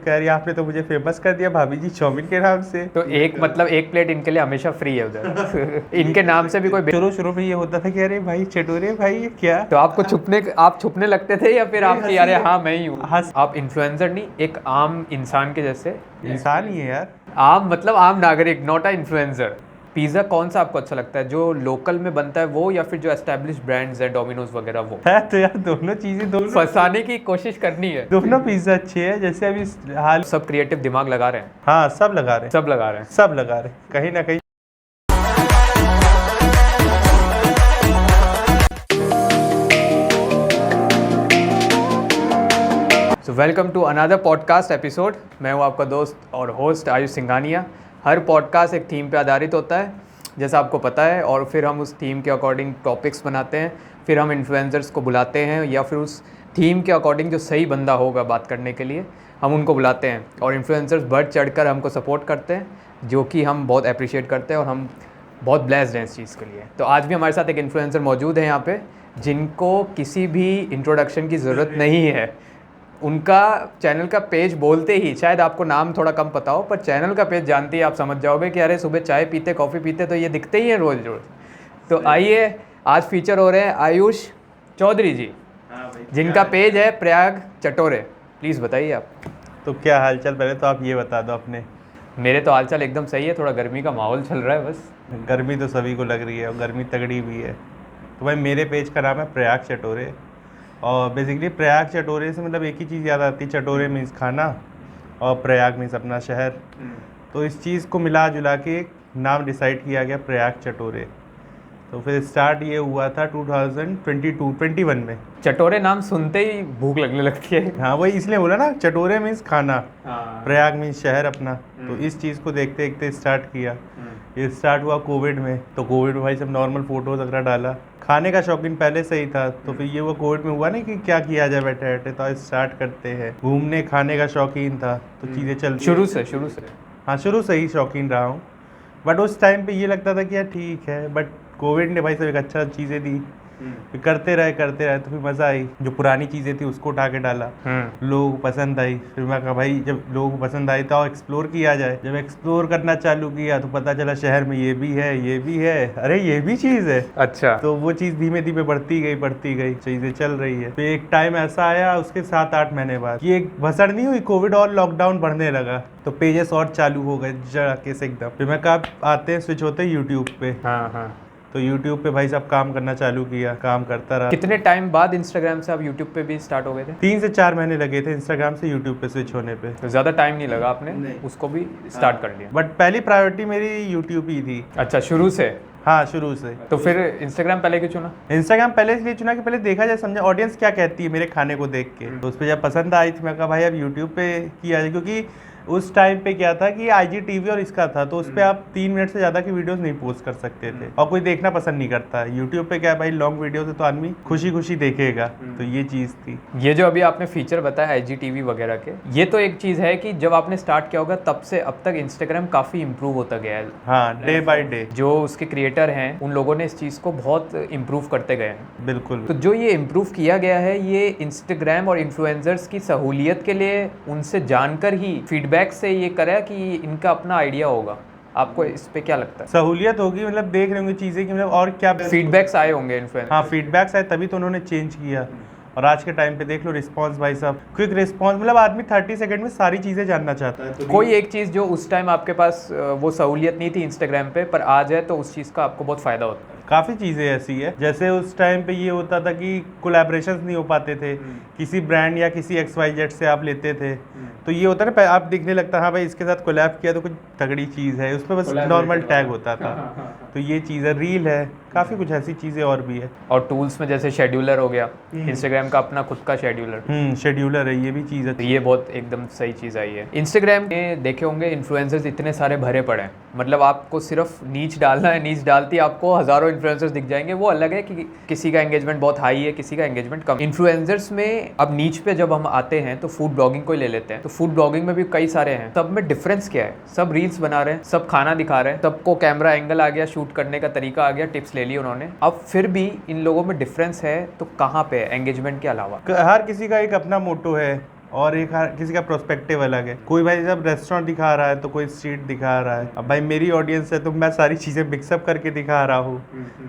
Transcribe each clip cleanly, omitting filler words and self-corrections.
कह रही आपने तो मुझे फेमस कर दिया भाभी जी चाउमीन के नाम से। तो एक प्लेट इनके लिए हमेशा फ्री है उधर। इनके नाम से भी कोई शुरू में ये होता था कि अरे भाई चटोरे भाई ये क्या। तो आपको आप छुपने लगते थे या फिर आपकी अरे हाँ मैं ही हूँ? आप इन्फ्लुएंसर नहीं, एक आम इंसान के जैसे। इंसान ही है यार। आम मतलब आम नागरिक, नॉट अ इन्फ्लुएंसर। पिज़्ज़ा कौन सा आपको अच्छा लगता है, जो लोकल में बनता है वो, या फिर जो एस्टेब्लिश ब्रांड्स है डोमिनोज वगैरह वो? है तो यार दोनों चीजें दोनों फंसाने की कोशिश करनी है। दोनों पिज्जा अच्छे हैं। जैसे अभी हाल सब क्रिएटिव दिमाग लगा रहे हैं। हाँ सब लगा रहे हैं सब लगा रहे हैं। सब लगा रहे हैं कहीं ना कहीं। So welcome to another podcast episode. मैं हूँ आपका दोस्त और होस्ट आयुष सिंघानिया। हर पॉडकास्ट एक थीम पे आधारित होता है, जैसा आपको पता है, और फिर हम उस थीम के अकॉर्डिंग टॉपिक्स बनाते हैं। फिर हम इन्फ्लुएंसर्स को बुलाते हैं, या फिर उस थीम के अकॉर्डिंग जो सही बंदा होगा बात करने के लिए हम उनको बुलाते हैं। और इन्फ्लुएंसर्स बढ़ चढ़कर हमको सपोर्ट करते हैं, जो कि हम बहुत अप्रिशिएट करते हैं और हम बहुत ब्लेस्ड हैं इस चीज़ के लिए। तो आज भी हमारे साथ एक इन्फ्लुएंसर मौजूद है यहाँ पे, जिनको किसी भी इंट्रोडक्शन की ज़रूरत नहीं है। उनका चैनल का पेज बोलते ही, शायद आपको नाम थोड़ा कम पता हो, पर चैनल का पेज जानते ही आप समझ जाओगे कि अरे सुबह चाय पीते कॉफ़ी पीते तो ये दिखते ही हैं रोज़ रोज़। तो आइए, आज फीचर हो रहे हैं आयुष चौधरी जी, जिनका पेज है प्रयाग चटोरे। प्लीज़ बताइए आप। तो क्या हालचाल, पहले तो आप ये बता दो अपने। मेरे तो हालचाल एकदम सही है, थोड़ा गर्मी का माहौल चल रहा है बस। गर्मी तो सभी को लग रही है और गर्मी तगड़ी भी है। तो भाई मेरे पेज का नाम है प्रयाग चटोरे, और बेसिकली प्रयाग चटोरे से मतलब एक ही चीज़ याद आती है, चटोरे मीन्स खाना और प्रयाग मीन्स अपना शहर। तो इस चीज़ को मिला जुला के एक नाम डिसाइड किया गया प्रयाग चटोरे। तो फिर स्टार्ट ये हुआ था 2021 में। चटोरे नाम सुनते ही भूख लगने लगती है। हाँ वही इसलिए बोला ना, चटोरे मीन्स खाना, प्रयाग मीन्स शहर अपना। तो इस चीज़ को देखते देखते स्टार्ट किया। ये स्टार्ट हुआ कोविड में। तो कोविड में भाई सब नॉर्मल फोटोज वगैरह डाला। खाने का शौकीन पहले से ही था, तो फिर ये वो कोविड में हुआ ना कि क्या किया जाए बैठे बैठे, तो स्टार्ट करते हैं। घूमने खाने का शौकीन था तो चीज़ें चलती शुरू से हाँ शुरू से ही शौकीन रहा हूँ। बट उस टाइम पे ये लगता था कि यार ठीक है, बट कोविड ने भाई सब एक अच्छा चीज़ें दी। फिर करते रहे तो फिर मज़ा आई। जो पुरानी चीज़ें थी उसको उठा के डाला, लोगों को पसंद आई। फिर मैं कहा भाई जब लोगों को पसंद आई तो एक्सप्लोर किया जाए। जब एक्सप्लोर करना चालू किया तो पता चला शहर में ये भी है, अरे ये भी चीज़ है। अच्छा। तो वो चीज़ धीमे धीमे बढ़ती गई, चीज़ें चल रही है। फिर एक टाइम ऐसा आया उसके 7-8 महीने बाद कि एक भसड़ नहीं हुई, कोविड और लॉकडाउन बढ़ने लगा, तो पेजेस और चालू हो गए जड़के से एकदम। फिर मैं कहा आते हैं स्विच होते हैं यूट्यूब पे। हाँ। तो YouTube पे भाई साहब काम करना चालू किया, काम करता रहा। कितने टाइम बाद इंस्टाग्राम से आप यूट्यूब पे भी स्टार्ट हो गए थे? 3 से 4 महीने लगे थे इंस्टाग्राम से YouTube पे स्विच होने पे। तो ज़्यादा टाइम नहीं लगा, आपने उसको भी स्टार्ट कर लिया। बट पहली प्रायोरिटी मेरी YouTube ही थी। अच्छा, शुरू से? हाँ शुरू से। तो फिर इंस्टाग्राम पहले क्यों चुना? इंस्टाग्राम पहले इसलिए चुना कि पहले देखा जाए, समझा ऑडियंस क्या कहती है मेरे खाने को देख के। तो उस पर जब पसंद आई थी मैं कहा भाई अब यूट्यूब पे किया जाए, क्योंकि उस टाइम पे क्या था कि IGTV और इसका था, तो उस पर आप 3 मिनट से ज़्यादा की वीडियोस नहीं पोस्ट कर सकते थे, और कोई देखना पसंद नहीं करता। यूट्यूब पे क्या है भाई, लॉन्ग वीडियो से तो आदमी खुशी खुशी देखेगा। तो ये चीज़ थी। ये जो अभी आपने फीचर बताया IGTV वगैरह के, ये तो एक चीज़ है कि जब आपने स्टार्ट किया होगा तब से अब तक इंस्टाग्राम काफ़ी इम्प्रूव होता गया है। हाँ डे बाई डे जो उसके क्रिएटर हैं उन लोगों ने इस चीज़ को बहुत इम्प्रूव करते गए हैं। बिल्कुल। तो जो ये इम्प्रूव किया गया है, ये इंस्टाग्राम और इन्फ्लुएंसर्स की सहूलियत के लिए उनसे जानकर ही, फीडबैक से ये करा कि इनका अपना आइडिया होगा। आपको इस पे क्या लगता है? सहूलियत होगी, मतलब देख रहे होंगे चीज़ें कि मतलब और क्या फीडबैक्स आए होंगे इन्फ्लुएंसर। हाँ फीडबैक्स आए तभी तो उन्होंने चेंज किया। और आज के टाइम पे देख लो रिस्पांस भाई साहब, क्विक रिस्पांस, मतलब आदमी 30 सेकंड में सारी चीज़ें जानना चाहता है। तो कोई एक चीज़ जो उस टाइम आपके पास वो सहूलियत नहीं थी इंस्टाग्राम पे, पर आज है, तो उस चीज़ का आपको बहुत फ़ायदा होता है। काफ़ी चीज़ें ऐसी है, जैसे उस टाइम पे ये होता था कि कोलैबोरेशंस नहीं हो पाते थे। किसी ब्रांड या किसी XYZ से आप लेते थे, तो ये होता ना आप दिखने लगता हाँ भाई इसके साथ कोलैब किया तो कुछ तगड़ी चीज़ है, उस पर बस नॉर्मल टैग होता था। तो ये चीज़ है, रील है, काफ़ी कुछ ऐसी चीज़ें और भी है। और टूल्स में जैसे शेड्यूलर हो गया, इंस्टाग्राम का अपना खुद का शेड्यूलर। शेड्यूलर है, ये भी चीज़ है। तो ये बहुत एकदम सही चीज़ आई है। इंस्टाग्राम में देखे होंगे इन्फ्लुएंसर्स इतने सारे भरे पड़े हैं, मतलब आपको सिर्फ नीच डालना है, नीच डालती आपको हज़ारों इन्फ्लुएंसर्स दिख जाएंगे। वो अलग है कि किसी का एंगेजमेंट बहुत हाई है, किसी का एंगेजमेंट कम। इन्फ्लुएंसर्स में अब नीच पे जब हम आते हैं तो फूड ब्लॉगिंग को ही ले लेते हैं। तो फूड ब्लॉगिंग में भी कई सारे हैं, सब में डिफरेंस क्या है? सब रील्स बना रहे हैं, सब खाना दिखा रहे हैं, सबको कैमरा एंगल आ गया, शूट करने का तरीका आ गया, टिप्स ले ली उन्होंने। अब फिर भी इन लोगों में डिफरेंस है, तो कहाँ पे है एंगेजमेंट के अलावा? हर किसी का एक अपना मोटो है और एक किसी का प्रोस्पेक्टिव अलग है। कोई भाई जब रेस्टोरेंट दिखा रहा है तो कोई स्ट्रीट दिखा रहा है। अब भाई मेरी ऑडियंस है तो मैं सारी चीज़ें मिक्सअप करके दिखा रहा हूँ,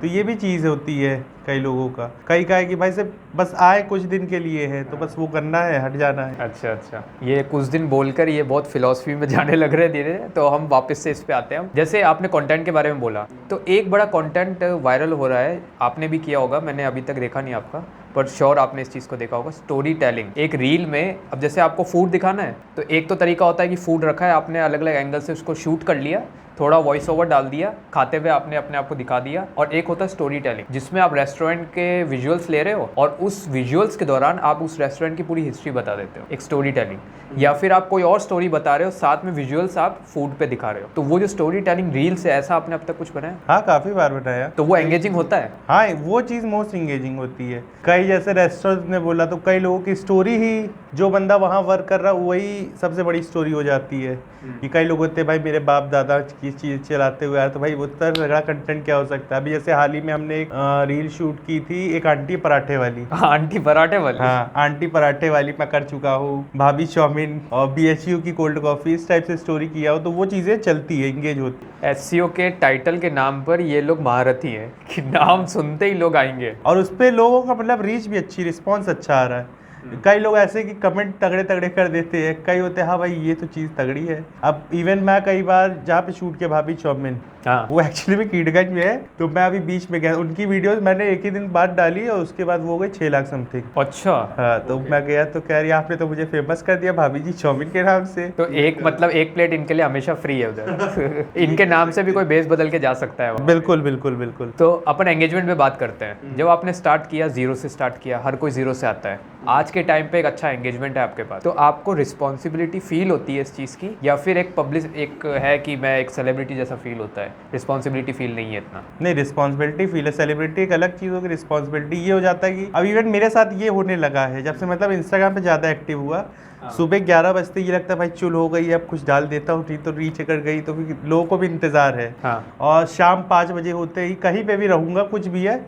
तो ये भी चीज़ होती है कई लोगों का। कई का है कि भाई सिर्फ बस आए कुछ दिन के लिए है तो बस वो करना है, हट जाना है। अच्छा, ये कुछ दिन बोलकर ये बहुत फिलॉसफी में जाने लग रहे हैं धीरे, तो हम वापस से इस पे आते हैं। जैसे आपने कंटेंट के बारे में बोला, तो एक बड़ा कंटेंट वायरल हो रहा है, आपने भी किया होगा, मैंने अभी तक देखा नहीं आपका, पर श्योर आपने इस चीज़ को देखा होगा, स्टोरी टेलिंग। एक रील में अब जैसे आपको फूड दिखाना है तो एक तो तरीका होता है कि फूड रखा है, आपने अलग अलग एंगल से उसको शूट कर लिया, थोड़ा वॉइस ओवर डाल दिया, खाते हुए आपने अपने आप को दिखा दिया। और एक होता है स्टोरी टेलिंग, जिसमें आप रेस्टोरेंट के विजुअल्स ले रहे हो और उस विजुअल्स के दौरान आप उस रेस्टोरेंट की पूरी हिस्ट्री बता देते हो, एक स्टोरी टेलिंग। या फिर आप कोई और स्टोरी बता रहे हो, साथ में विजुअल्स आप फूड पे दिखा रहे हो। तो वो जो स्टोरी टेलिंग रील्स है, ऐसा आपने अब तक कुछ बनाया? हाँ, काफ़ी बार बनाया। तो वो एंगेजिंग होता है? हाँ, वो चीज़ मोस्ट इंगेजिंग होती है। कई जैसे रेस्टोरेंट ने बोला तो कई लोगों की स्टोरी ही, जो बंदा वहाँ वर्क कर रहा है वही सबसे बड़ी स्टोरी हो जाती है। कि कई लोग होते हैं भाई मेरे बाप दादा की चीज़ चलाते हुए आए, तो भाई उतना बड़ा कंटेंट क्या हो सकता है। अभी जैसे हाल ही में हमने एक रील शूट की थी, एक आंटी पराठे वाली। आंटी पराठे वाली? हाँ, आंटी पराठे वाली मैं कर चुका हूँ, भाभी चाउमीन और BHU की कोल्ड कॉफ़ी, इस टाइप से स्टोरी किया हो तो वो चीज़ें चलती है, इंगेज होती है। SEO के टाइटल के नाम पर ये लोग महारथी हैं कि नाम सुनते ही लोग आएंगे, और उस पर लोगों का मतलब रीच भी अच्छी, रिस्पॉन्स अच्छा आ रहा है। कई लोग ऐसे कि कमेंट तगड़े तगड़े कर देते हैं, कई होते हैं हाँ भाई ये तो चीज़ तगड़ी है। अब इवन मैं कई बार जहाँ पे शूट किया भाभी चाउमीन, हाँ, वो एक्चुअली में कीड़गंज में है, तो मैं अभी बीच में गया, उनकी वीडियोस मैंने एक ही दिन बाद डाली और उसके बाद वो हो गई 6 लाख समथिंग। अच्छा। हाँ, तो मैं गया तो कह रही आपने तो मुझे फेमस कर दिया भाभी जी चाउमीन के नाम से। तो एक मतलब एक प्लेट इनके लिए हमेशा फ्री है उधर इनके नाम से भी कोई बेस बदल के जा सकता है वहाँ। बिल्कुल बिल्कुल बिल्कुल। तो अपन एंगेजमेंट पे बात करते हैं। जब आपने स्टार्ट किया, जीरो से स्टार्ट किया, हर कोई जीरो से आता है, आज के टाइम पे एक अच्छा एंगेजमेंट है आपके पास, तो आपको रिस्पॉन्सिबिलिटी फील होती है इस चीज़ की, या फिर एक पब्लिक एक है कि मैं एक सेलिब्रिटी जैसा फील होता है, रिस्पॉन्सिबिलिटी फील नहीं है इतना? नहीं, रिस्पॉन्सिबिलिटी फील है। सेलिब्रिटी एक अलग चीज़ होगी, रिस्पॉन्सिबिलिटी ये हो जाता है कि अब इवन मेरे साथ ये होने लगा है जब से मतलब इंस्टाग्राम पे ज़्यादा एक्टिव हुआ। सुबह 11 बजते ये लगता है भाई चुल हो गई, अब कुछ डाल देता हूँ, नहीं तो रीच कर गई, तो फिर लोगों को भी इंतज़ार है। हाँ। और शाम 5 बजे होते ही कहीं पे भी रहूँगा, कुछ भी है,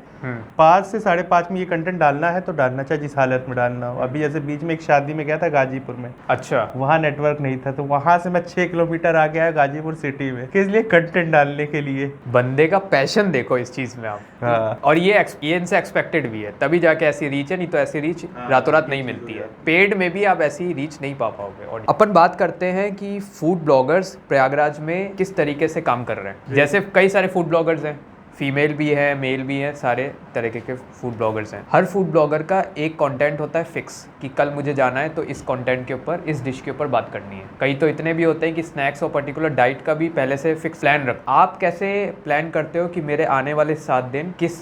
5 से 5:30 में ये कंटेंट डालना है तो डालना, चाहे जिस हालत में डालना हो। अभी जैसे बीच में एक शादी में गया था गाजीपुर में, अच्छा, वहाँ नेटवर्क नहीं था, तो वहाँ से मैं 6 किलोमीटर आ गया गाजीपुर सिटी में, किस लिए? कंटेंट डालने के लिए। बंदे का पैशन देखो इस चीज़ में आप। हाँ। और ये इनसे एक्सपेक्टेड भी है, तभी जाके ऐसी रीच है, नहीं तो ऐसी रीच रातों रात नहीं मिलती है। पेड में भी आप ऐसी रीच नहीं पा पाओगे। और अपन बात करते हैं कि फूड ब्लॉगर्स प्रयागराज में किस तरीके से काम कर रहे हैं। जैसे कई सारे फूड ब्लॉगर्स हैं, फीमेल भी है, मेल भी है, सारे तरीके के फूड ब्लॉगर्स हैं। हर फूड ब्लॉगर का एक कंटेंट होता है फिक्स कि कल मुझे जाना है तो इस कंटेंट के ऊपर, इस डिश के ऊपर बात करनी है। कई तो इतने भी होते हैं कि स्नैक्स और पर्टिकुलर डाइट का भी पहले से फिक्स प्लान रख। आप कैसे प्लान करते हो कि मेरे आने वाले 7 दिन किस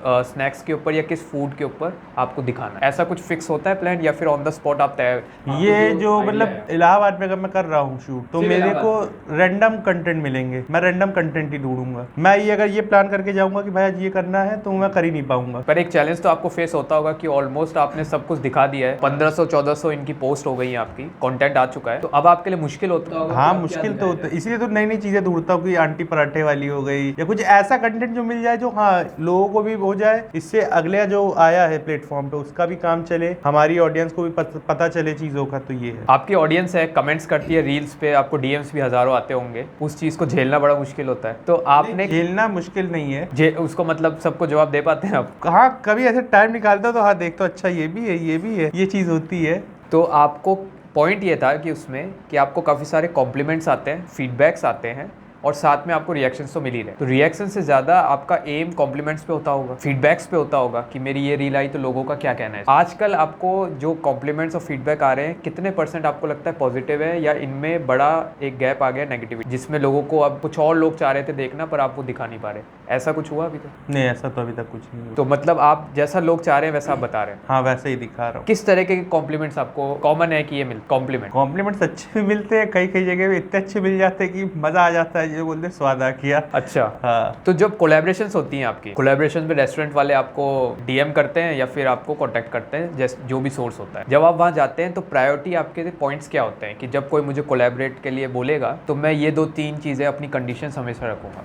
स्नैक्स के ऊपर या किस फूड के ऊपर आपको दिखाना है? ऐसा कुछ फिक्स होता है प्लान, या फिर ऑन द स्पॉट आप तय? ये जो मतलब इलाहाबाद में अगर मैं कर रहा हूँ शूट, तो मेरे को रैंडम कंटेंट मिलेंगे, मैं रैंडम कंटेंट ही ढूंढूंगा। मैं ये अगर ये प्लान करके जाऊंगा कि भाई आज ये करना है तो मैं कर ही नहीं पाऊंगा। पर एक चैलेंज तो आपको फेस होता होगा कि ऑलमोस्ट आपने सब कुछ दिखा दिया है, 1500-1400 इनकी पोस्ट हो गई है, आपकी कंटेंट आ चुका है, तो अब आपके लिए मुश्किल होता होगा? हाँ, मुश्किल तो होता है, इसीलिए तो नई नई चीजें ढूंढता हूँ कि आंटी पराठे वाली हो गई, या कुछ ऐसा कंटेंट जो मिल जाए जो हाँ लोगों को भी हो जाए, इससे अगले जो आया है प्लेटफॉर्म पे उसका भी काम चले, हमारी ऑडियंस को भी पता चले चीजों का। तो ये है, आपकी ऑडियंस है, कमेंट्स करती है रील्स पे, आपको DMs भी हजारों आते होंगे, उस चीज को झेलना बड़ा मुश्किल होता है। तो आपने झेलना मुश्किल नहीं है, उसको मतलब सबको जवाब दे पाते हैं आप? हाँ, कभी ऐसे टाइम निकालता तो हाँ देखता, अच्छा ये भी है, ये भी है, ये चीज़ होती है। तो आपको पॉइंट ये था कि उसमें कि आपको काफ़ी सारे कॉम्प्लीमेंट्स आते हैं, फीडबैक्स आते हैं, और साथ में आपको रिएक्शंस तो मिल ही रहे। तो रिएक्शन से ज़्यादा आपका एम कॉम्प्लीमेंट्स पे होता होगा, फीडबैक्स पे होता होगा कि मेरी ये रील आई तो लोगों का क्या कहना है। आजकल आपको जो कॉम्प्लीमेंट्स और फीडबैक आ रहे हैं, कितने % आपको लगता है पॉजिटिव है, या इनमें बड़ा एक गैप आ गया नेगेटिविटी, जिसमें लोगों को अब कुछ और लोग चाह रहे थे देखना पर आप वो दिखा नहीं पा रहे? ऐसा कुछ हुआ अभी तक? नहीं, ऐसा तो अभी तक कुछ नहीं हुआ। तो मतलब आप जैसा लोग चाह रहे हैं वैसा आप बता रहे हैं? हाँ, वैसे ही दिखा रहा हूँ। किस तरह के कॉम्प्लीमेंट्स आपको कॉमन है कि ये मिल कॉम्प्लीमेंट्स अच्छे भी मिलते हैं, कई जगह पे इतने अच्छे मिल जाते हैं कि मजा आ जाता है, जो बोलते हैं स्वाद आ किया। अच्छा। हाँ। तो जब कोलैबोरेशंस होती हैं आपकी, कोलैबोरेशन में रेस्टोरेंट वाले आपको DM करते हैं या फिर आपको कांटेक्ट करते हैं, जैसे जो भी सोर्स होता है, जब आप वहाँ जाते हैं तो प्रायोरिटी आपके पॉइंट्स क्या होते हैं कि जब कोई मुझे कोलैबोरेट के लिए बोलेगा तो मैं ये 2-3 चीज़ें अपनी कंडीशन हमेशा रखूँगा?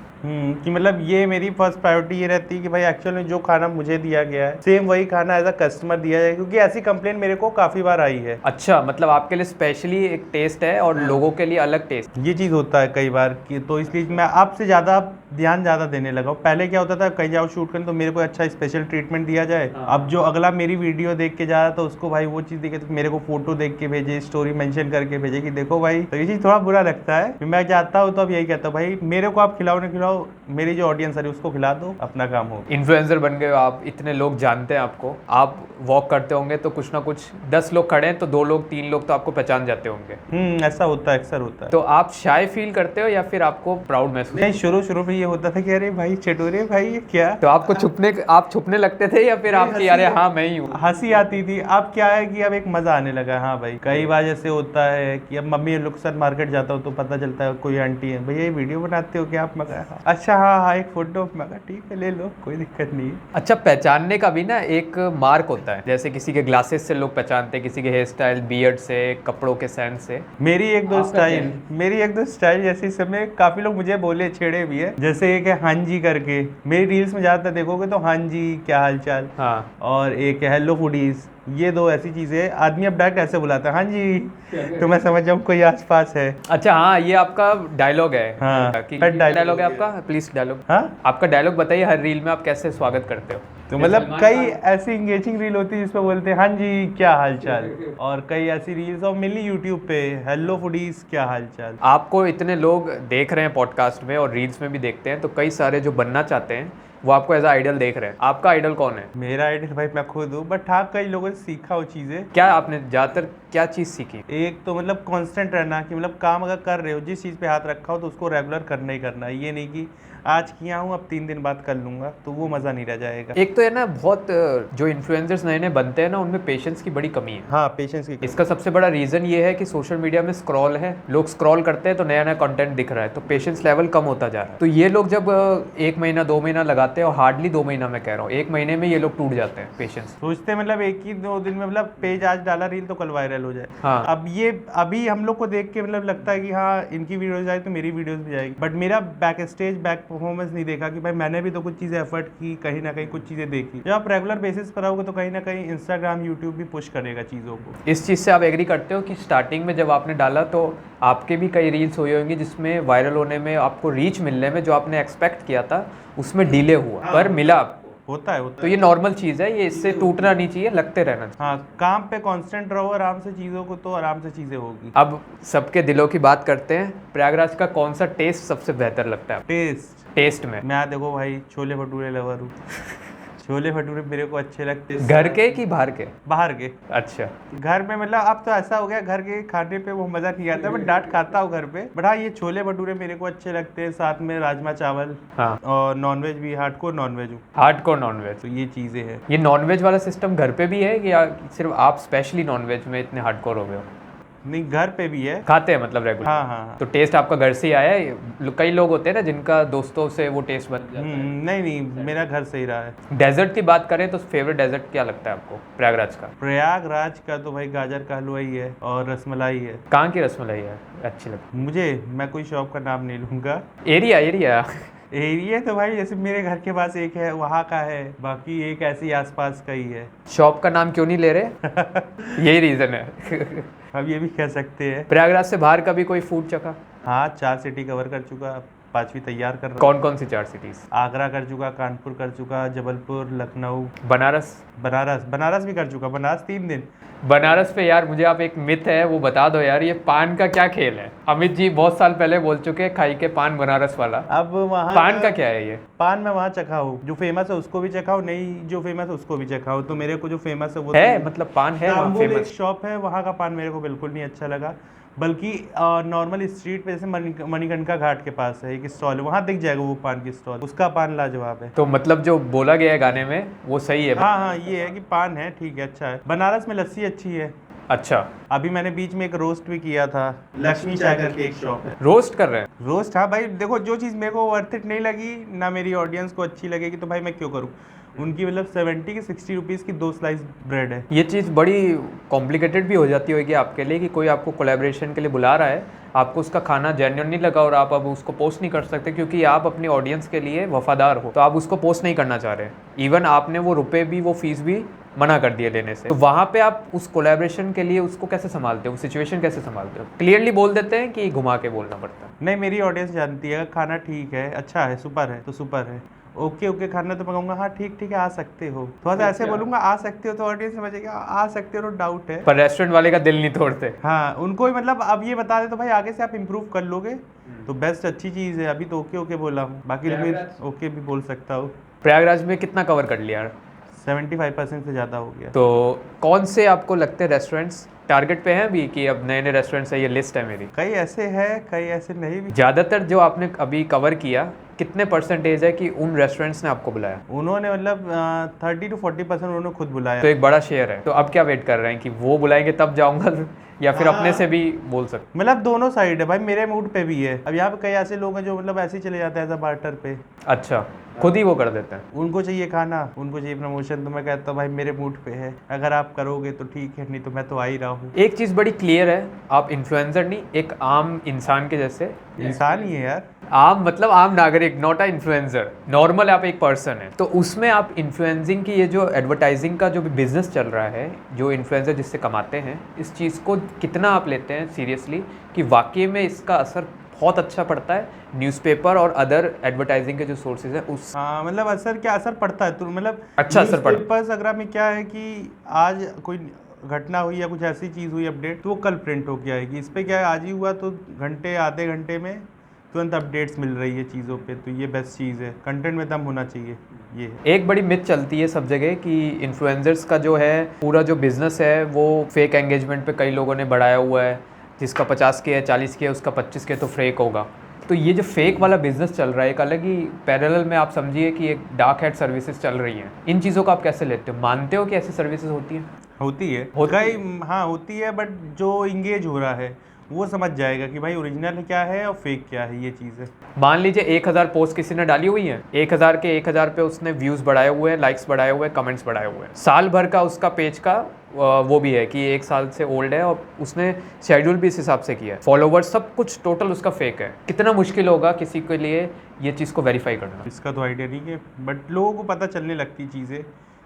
कि मतलब ये मेरी फर्स्ट प्रायोरिटी ये रहती है कि भाई एक्चुअल में जो खाना मुझे दिया गया है सेम वही खाना एज अ कस्टमर दिया जाए, क्योंकि ऐसी कंप्लेन मेरे को काफ़ी बार आई है। अच्छा, मतलब आपके लिए स्पेशली एक टेस्ट है और लोगों के लिए अलग टेस्ट। ये चीज़ होता है कई बार कि तो इसलिए मैं आपसे ज़्यादा ध्यान ज़्यादा देने लगा हूँ। पहले क्या होता था, कहीं जाओ शूट करने तो मेरे को अच्छा स्पेशल ट्रीटमेंट दिया जाए। अब जो अगला मेरी वीडियो देख के जा रहा था उसको भाई वो चीज़ देखे तो मेरे को फोटो देख के भेजे, स्टोरी मेंशन करके भेजे कि देखो भाई। तो ये चीज़ थोड़ा बुरा लगता है। फिर मैं चाहता हूँ तो अब यही कहता हूँ भाई मेरे को आप खिलाओ ना खिलाओ, मेरी जो ऑडियंस है उसको खिला दो, अपना काम हो। इन्फ्लुएंसर बन गए हो आप, इतने लोग जानते हैं आपको, आप वॉक करते होंगे तो कुछ ना कुछ 10 लोग खड़े हैं तो 2 लोग 3 लोग तो आपको पहचान जाते होंगे। ऐसा होता है, अक्सर होता है। तो आप शाय फील करते हो या फिर आपको प्राउड महसूस? नहीं, शुरू में ये होता था कि अरे भाई चटोरे भाई ये क्या। तो आपको आप छुपने लगते थे या फिर आपकी अरे हाँ मैं ही हूँ? हंसी आती थी। अब क्या है कि अब एक मजा आने लगा। हाँ भाई, कई बार जैसे होता है कि अब मम्मी लोग के साथ मार्केट जाता हूँ तो पता चलता है कोई आंटी है, भैया ये वीडियो बनाते हो क्या आप? मगा अच्छा हाँ एक फोटो। मगा ठीक है ले लो, कोई दिक्कत नहीं है। अच्छा, पहचानने का भी ना एक मार्क होता है, जैसे किसी के ग्लासेस से लोग पहचानते हैं, किसी के हेयर स्टाइल, बियर्ड से, कपड़ों के सेंस से। मेरी एक दो स्टाइल जैसे इस समय काफी लोग मुझे बोले, छेड़े भी है। जैसे एक है हाँ जी करके, मेरी रील्स में ज्यादातर देखोगे तो हाँ जी क्या हाल चाल। हाँ। और एक है हेलो फूडीज। ये 2 ऐसी चीजें आदमी अब डायरेक्ट ऐसे बुलाता है हाँ जी, तो मैं समझ जाऊँ कोई आसपास है। अच्छा हाँ, ये आपका डायलॉग है। हाँ, डायलॉग है आपका, प्लीज डायलॉग। हाँ आपका डायलॉग बताइए, हर रील में आप कैसे स्वागत करते हो? तो मतलब कई ऐसी इंगेजिंग रील होती है जिसपे बोलते हैं हाँ जी क्या हाल चाल, और कई ऐसी रील्स और मिली यूट्यूब पे हेलो फूडीज क्या हाल चाल। आपको इतने लोग देख रहे हैं पॉडकास्ट में और रील्स में भी देखते हैं, तो कई सारे जो बनना चाहते हैं वो आपको एज आइडल देख रहे हैं। आपका आइडल कौन है? मेरा आइडल भाई मैं खुद हूँ, बट हाँ कई लोगों से सीखा वो चीज़ें। क्या आपने ज़्यादातर क्या चीज़ सीखी? एक तो मतलब कांस्टेंट रहना, कि मतलब काम अगर कर रहे हो, जिस चीज़ पे हाथ रखा हो तो उसको रेगुलर करना ही करना है। ये नहीं कि आज किया हूँ अब 3 दिन बाद कर लूंगा, तो वो मज़ा नहीं रह जाएगा। एक तो है ना, बहुत जो इन्फ्लुएंसर्स नए नए बनते हैं ना, उनमें पेशेंस की बड़ी कमी है। हाँ पेशेंस की। इसका सबसे बड़ा रीज़न ये है कि सोशल मीडिया में स्क्रॉल है, लोग स्क्रॉल करते हैं तो नया नया कंटेंट दिख रहा है, तो पेशेंस लेवल कम होता जा रहा है। तो ये लोग जब 1 महीना 2 महीना लगाते हैं, और हार्डली 2 महीना मैं कह रहा हूँ, 1 महीने में ये लोग टूट जाते हैं पेशेंस। सोचते हैं मतलब 1 ही 2 दिन में, मतलब पेज आज डाला रील तो कल वायरल हो जाए। हाँ। अब ये अभी हम लोग को देख के मतलब लगता है कि हाँ इनकी वीडियोस आए तो मेरी वीडियोस भी जाएगी, बट मेरा बैक स्टेज बैक परफॉर्मेंस नहीं देखा कि भाई मैंने भी तो कुछ चीज़ें एफर्ट की, कहीं ना कहीं कुछ चीज़ें देखी। जब आप रेगुलर बेसिस पर आओगे तो कहीं ना कहीं इंस्टाग्राम यूट्यूब भी पुश करेगा चीज़ों को। इस चीज़ से आप एग्री करते हो कि स्टार्टिंग में जब आपने डाला तो आपके भी कई रील्स हुई होंगी जिसमें वायरल होने में, आपको रीच मिलने में जो आपने एक्सपेक्ट किया था उसमें डिले हुआ, पर मिला आपको? होता है तो ये नॉर्मल चीज़ है, ये इससे टूटना नहीं चाहिए, लगते रहना चाहिए। हाँ, काम पे कांस्टेंट रहो आराम से चीज़ों को, तो आराम से चीज़ें होगी। अब सबके दिलों की बात करते हैं, प्रयागराज का कौन सा टेस्ट सबसे बेहतर लगता है? टेस्ट में मैं देखो भाई छोले भटूरे लवर हूँ। छोले भटूरे मेरे को अच्छे लगते हैं। घर के कि बाहर के? बाहर के। अच्छा। घर में मतलब अब तो ऐसा हो गया, घर के खाने पे वो मज़ा नहीं आता, बट डांट खाता हूँ घर पे। बट हाँ ये छोले भटूरे मेरे को अच्छे लगते हैं, साथ में राजमा चावल। हाँ। और नॉनवेज भी, हार्डकोर नॉनवेज हूँ। Hardcore nonveg. तो ये चीज़ें हैं। ये नॉनवेज वाला सिस्टम घर पे भी है या सिर्फ आप स्पेशली नॉनवेज में इतने हार्डकोर हो गए हो? नहीं घर पे भी है। खाते हैं मतलब रेगुलर? हाँ हाँ। तो टेस्ट आपका घर से ही आया है? कई लोग होते हैं ना जिनका दोस्तों से वो टेस्ट बन जाता है। नहीं मेरा घर से ही रहा है। डेजर्ट की बात करें तो फेवरेट डेजर्ट क्या लगता है आपको प्रयागराज का? प्रयागराज का तो भाई गाजर का हलवा ही है और रसमलाई है। कहाँ की रसमलाई है अच्छी लगती मुझे? मैं कोई शॉप का नाम नहीं लूँगा। एरिया तो भाई जैसे मेरे घर के पास एक है, वहाँ का है, बाकी एक ऐसे ही आसपास का ही है। शॉप का नाम क्यों नहीं ले रहे? यही रीज़न है। अब ये भी कह सकते हैं। प्रयागराज से बाहर का भी कोई फूड चखा? हाँ 4 सिटी कवर कर चुका, 5वीं तैयार कर रहा हूँ। कौन कौन सी 4 सिटीज़? आगरा कर चुका, कानपुर कर चुका, जबलपुर, लखनऊ, बनारस भी कर चुका। बनारस 3 दिन। बनारस पे यार मुझे आप एक मिथ है वो बता दो यार, ये पान का क्या खेल है? अमित जी बहुत साल पहले बोल चुके हैं, खाई के पान बनारस वाला। अब वहाँ पान का क्या है ये? पान मैं वहाँ चखा हूँ, जो फेमस है उसको भी चखा हूँ, नहीं जो फेमस है उसको भी चखा हूँ। तो मेरे को जो फेमस है वो है, मतलब पान है वहाँ फेमस फेमस? शॉप है, वहाँ का पान मेरे को बिल्कुल नहीं अच्छा लगा। बल्कि नॉर्मल स्ट्रीट पे जैसे मणिकर्णिका घाट के पास है एक स्टॉल है, वहाँ दिख जाएगा वो पान की स्टॉल, उसका पान लाजवाब है। तो मतलब जो बोला गया है गाने में वो सही है? हाँ ये है कि पान है ठीक है, अच्छा है। बनारस में लस्सी अच्छी है। अच्छा। अभी मैंने बीच में एक रोस्ट भी किया था, लक्ष्मी चाय करके एक शॉप है। रोस्ट कर रहे हैं? रोस्ट हाँ भाई देखो, जो चीज़ मेरे को वर्थ इट नहीं लगी ना मेरी ऑडियंस को अच्छी लगेगी तो भाई मैं क्यों करूँ। उनकी मतलब 70 की 60 रुपीज़ की 2 स्लाइस ब्रेड है। ये चीज़ बड़ी कॉम्प्लिकेटेड भी हो जाती होगी आपके लिए कि कोई आपको कोलैबोरेशन के लिए बुला रहा है आपको उसका खाना जेन्युइन नहीं लगा और आप अब उसको पोस्ट नहीं कर सकते क्योंकि आप अपनी ऑडियंस के लिए वफादार हो, तो आप उसको पोस्ट नहीं करना चाह रहे। इवन आपने वो रुपए भी, वो फीस भी मना कर दिए लेने से। तो वहाँ पे आप उस कोलैबोरेशन के लिए उसको कैसे संभालते हो, सिचुएशन कैसे संभालते हो? क्लियरली बोल देते हैं कि घुमा के बोलना पड़ता है? नहीं, मेरी ऑडियंस जानती है, अगर खाना ठीक है, अच्छा है, सुपर है तो सुपर है, ओके ओके खाना तो मैं कहूँगा हाँ ठीक ठीक है आ सकते हो। थोड़ा सा ऐसे बोलूँगा आ सकते हो तो ऑडियंस समझेगा आ सकते हो, डाउट है। पर रेस्टोरेंट वाले का दिल नहीं तोड़ते। हाँ, उनको भी मतलब अब ये बता दे तो भाई आगे से आप इम्प्रूव कर लोगे तो बेस्ट, अच्छी चीज़ है। अभी तो ओके ओके बोला हूँ, बाकी तो फिर ओके भी बोल सकता हूँ। प्रयागराज में कितना कवर कर लिया? 75% से ज़्यादा हो गया। तो कौन से आपको लगते हैं रेस्टोरेंट्स टारगेट पे हैं अभी कि अब नए नए रेस्टोरेंट्स है? ये लिस्ट है मेरी। कई ऐसे हैं, कई ऐसे नहीं भी। ज़्यादातर जो आपने अभी कवर किया, कितने परसेंटेज है कि उन रेस्टोरेंट्स ने आपको बुलाया? उन्होंने मतलब 30 to 40% उन्होंने खुद बुलाया। तो एक बड़ा शेयर है। तो अब क्या वेट कर रहे हैं कि वो बुलाएंगे तब जाऊंगा या फिर अपने से भी बोल सकते? मतलब दोनों साइड है भाई, मेरे मूड पे भी है। अब यहाँ पे कई ऐसे लोग हैं जो मतलब ऐसे ही चले जाते हैं एज अ बार्टर पे। अच्छा, खुद ही वो कर देते हैं? उनको चाहिए खाना, उनको चाहिए प्रमोशन, तो मैं कहता हूँ भाई मेरे मूड पे है, अगर आप करोगे तो ठीक है, नहीं तो मैं तो आ ही रहा हूँ। एक चीज़ बड़ी क्लियर है, आप इन्फ्लुएंसर नहीं, एक आम इंसान के जैसे इंसान ही है यार। आम मतलब आम नागरिक, नॉट अ इन्फ्लुएंसर, नॉर्मल आप एक पर्सन है। तो उसमें आप इन्फ्लुएंसिंग की ये जो एडवर्टाइजिंग का जो भी बिजनेस चल रहा है, जो इन्फ्लुएंसर जिससे कमाते हैं, इस चीज़ को कितना आप लेते हैं सीरियसली कि वाकई में इसका असर बहुत अच्छा पड़ता है न्यूज़पेपर और अदर एडवर्टाइजिंग के जो सोर्सेज हैं उस? हाँ मतलब असर क्या असर पड़ता है तो मतलब अच्छा असर पड़ता है। न्यूज़पेपर्स में क्या है कि आज कोई घटना हुई या कुछ ऐसी चीज़ हुई अपडेट तो वो कल प्रिंट होके आएगी। इस पे क्या है, आज ही हुआ तो घंटे आधे घंटे में तुरंत अपडेट्स मिल रही है चीज़ों पे, तो ये बेस्ट चीज़ है, कंटेंट में दम होना चाहिए। ये एक बड़ी मिथ चलती है सब जगह कि इन्फ्लुएंसर्स का जो है पूरा जो बिजनेस है वो फेक एंगेजमेंट पे कई लोगों ने बढ़ाया हुआ है, जिसका 50 के है, 40 के है, उसका 25 के तो फेक होगा। तो ये जो फेक वाला बिजनेस चल रहा है, एक अलग ही पैरेलल में आप समझिए कि एक डार्क हेड सर्विसेज चल रही हैं। इन चीज़ों को आप कैसे लेते हो? मानते हो कि ऐसी सर्विसेज होती हैं? होती है कई, हाँ होती है, बट जो इंगेज हो रहा है वो समझ जाएगा कि भाई ओरिजिनल क्या है और फेक क्या है, ये चीज़ है। मान लीजिए 1000 पोस्ट किसी ने डाली हुई है, 1000 के 1000 पे उसने व्यूज़ बढ़ाए हुए हैं, लाइक्स बढ़ाए हुए हैं, कमेंट्स बढ़ाए हुए हैं, साल भर का उसका पेज का वो भी है कि 1 साल से ओल्ड है और उसने शेड्यूल भी इस हिसाब से किया है, फॉलोवर्स सब कुछ टोटल उसका फेक है। कितना मुश्किल होगा किसी के लिए ये चीज़ को वेरीफाई करना? इसका तो आइडिया नहीं है, बट लोगों को पता चलने लगती चीज़ें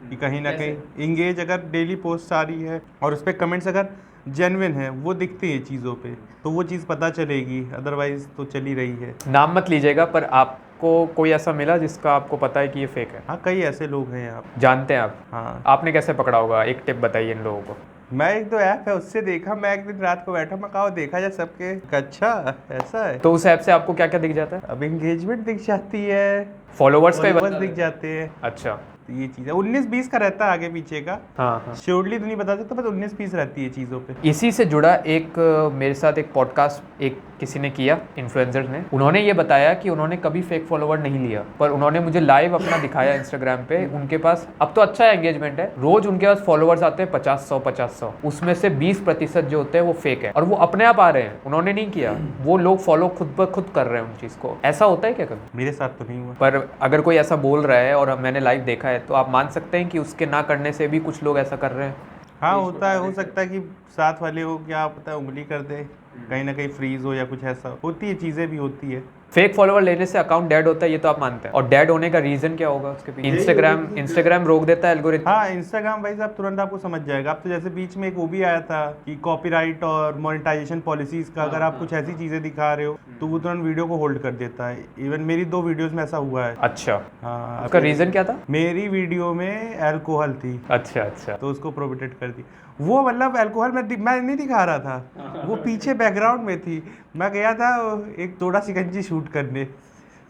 कि कहीं ना कहीं इंगेज अगर डेली पोस्ट आ रही है और उस पर कमेंट्स अगर जेन्युइन है, वो दिखती है चीज़ों पे, तो वो चीज़ पता चलेगी, अदरवाइज तो चली रही है। नाम मत लीजिएगा, पर आपको कोई ऐसा मिला जिसका आपको पता है कि ये फेक है? हाँ कई ऐसे लोग हैं आप जानते हैं आप? हाँ। आपने कैसे पकड़ा होगा? एक टिप बताइए इन लोगों को। मैं एक तो ऐप है उससे देखा, मैं एक दिन रात को बैठा, मैं कहा देखा जाए सबके, अच्छा ऐसा है। तो उस ऐप से आपको क्या क्या दिख जाता है? अब एंगेजमेंट दिख जाती है, फॉलोवर्स का फॉलोवर्स दिख जाते हैं। अच्छा, तो ये चीज़ है, 19-20 का रहता है आगे पीछे का, हाँ हाँ। श्योरली तो नहीं बता सकता, बस 19-20 रहती है चीज़ों पे। इसी से जुड़ा एक मेरे साथ एक पॉडकास्ट एक किसी ने किया, इन्फ्लुएंसर ने, उन्होंने ये बताया कि उन्होंने कभी फेक फॉलोवर नहीं लिया, पर उन्होंने मुझे लाइव अपना दिखाया इंस्टाग्राम पे। उनके पास अब तो अच्छा एंगेजमेंट है, रोज उनके पास फॉलोवर्स आते हैं 50-100 उसमें से 20% जो होते हैं वो फेक है और वो अपने आप आ रहे हैं, उन्होंने नहीं किया, वो लोग फॉलो खुद ब खुद कर रहे हैं उन चीज़ को। ऐसा होता है क्या कभी? मेरे साथ तो नहीं हुआ, पर अगर कोई ऐसा बोल रहा है और मैंने लाइव देखा है तो आप मान सकते हैं कि उसके ना करने से भी कुछ लोग ऐसा कर रहे हैं? हाँ होता है, हो सकता है कि साथ वाले हो क्या पता है उंगली कर दे, कहीं ना कहीं फ्रीज हो या कुछ ऐसा, होती है, चीज़ें भी होती है। फेक फॉलोवर लेने से अकाउंट डेड होता है, ये तो आप मानते हैं? और डेड होने का रीजन क्या होगा उसके पीछे? इंस्टाग्राम रोक देता है एल्गोरिथम? हाँ इंस्टाग्राम भाई साहब तुरंत आपको समझ जाएगा। अब तो जैसे बीच में एक वो भी आया था कि कॉपीराइट और मोनेटाइजेशन पॉलिसीज का अगर आप कुछ ऐसी चीज़ें दिखा रहे हो तो वो तुरंत वीडियो को होल्ड कर देता है। इवन मेरी 2 वीडियोस में ऐसा हुआ है। अच्छा, हाँ। उसका रीजन क्या था? मेरी वीडियो में अल्कोहल थी, अच्छा अच्छा, तो उसको प्रोहिबिटेड कर दी। वो मतलब अल्कोहल मैं नहीं दिखा रहा था, वो पीछे बैकग्राउंड में थी। मैं गया था एक थोड़ा शिकंजी शूट करने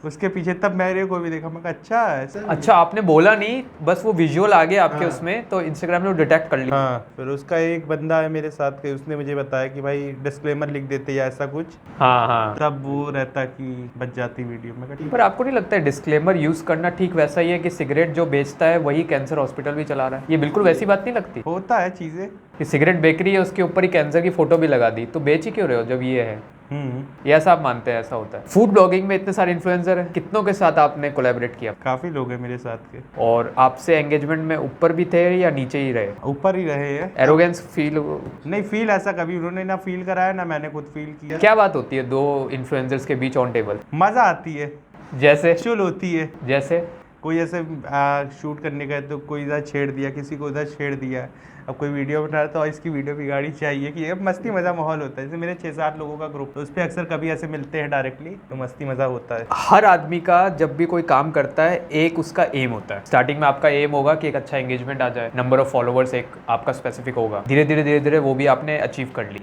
उसके पीछे, तब मेरे को भी देखा, मैं कहा अच्छा ऐसा। अच्छा, आपने बोला नहीं, बस वो विजुअल आ गया आपके उसमें, तो इंस्टाग्राम ने डिटेक्ट कर लिया। हाँ, फिर उसका एक बंदा है मेरे साथ के, उसने मुझे बताया कि भाई डिस्क्लेमर लिख देते या ऐसा कुछ, हाँ हाँ, तब वो रहता कि बच जाती वीडियो में। पर आपको नहीं लगता है डिस्क्लेमर यूज करना ठीक वैसा ही है कि सिगरेट जो बेचता है वही कैंसर हॉस्पिटल भी चला रहा है? ये बिल्कुल वैसी बात नहीं लगती? होता है चीज़ें कि सिगरेट बेकरी है, उसके ऊपर ही कैंसर की फोटो भी लगा दी, तो बेच ही क्यों रहे हो जब ये है? ये ऐसा आप मानते हैं ऐसा होता है? फूड ब्लॉगिंग में इतने सारे इन्फ्लुएंसर हैं, कितनों के साथ आपने कोलैबोरेट किया? काफ़ी लोग हैं मेरे साथ के। और आपसे एंगेजमेंट में ऊपर भी थे या नीचे ही रहे? ऊपर ही रहे हैं। Arrogance feel? नहीं, फील ऐसा कभी उन्होंने ना फील कराया ना मैंने खुद फील किया। क्या बात होती है दो इन्फ्लुएंसर्स के बीच ऑन टेबल? मज़ा आती है, जैसे चुल होती है। जैसे कोई ऐसे शूट करने का है तो कोई इधर छेड़ दिया, किसी को उधर छेड़ दिया। अब कोई वीडियो बना रहा है तो इसकी वीडियो की गाड़ी चाहिए कि अब मस्ती मज़ा माहौल होता है। जैसे मेरे 6-7 लोगों का ग्रुप, तो उस पर अक्सर कभी ऐसे मिलते हैं डायरेक्टली, तो मस्ती मज़ा होता है। हर आदमी का जब भी कोई काम करता है एक उसका एम होता है। स्टार्टिंग में आपका एम होगा कि एक अच्छा एंगेजमेंट आ जाए, नंबर ऑफ फॉलोवर्स एक आपका स्पेसिफिक होगा। धीरे धीरे वो भी आपने अचीव कर ली।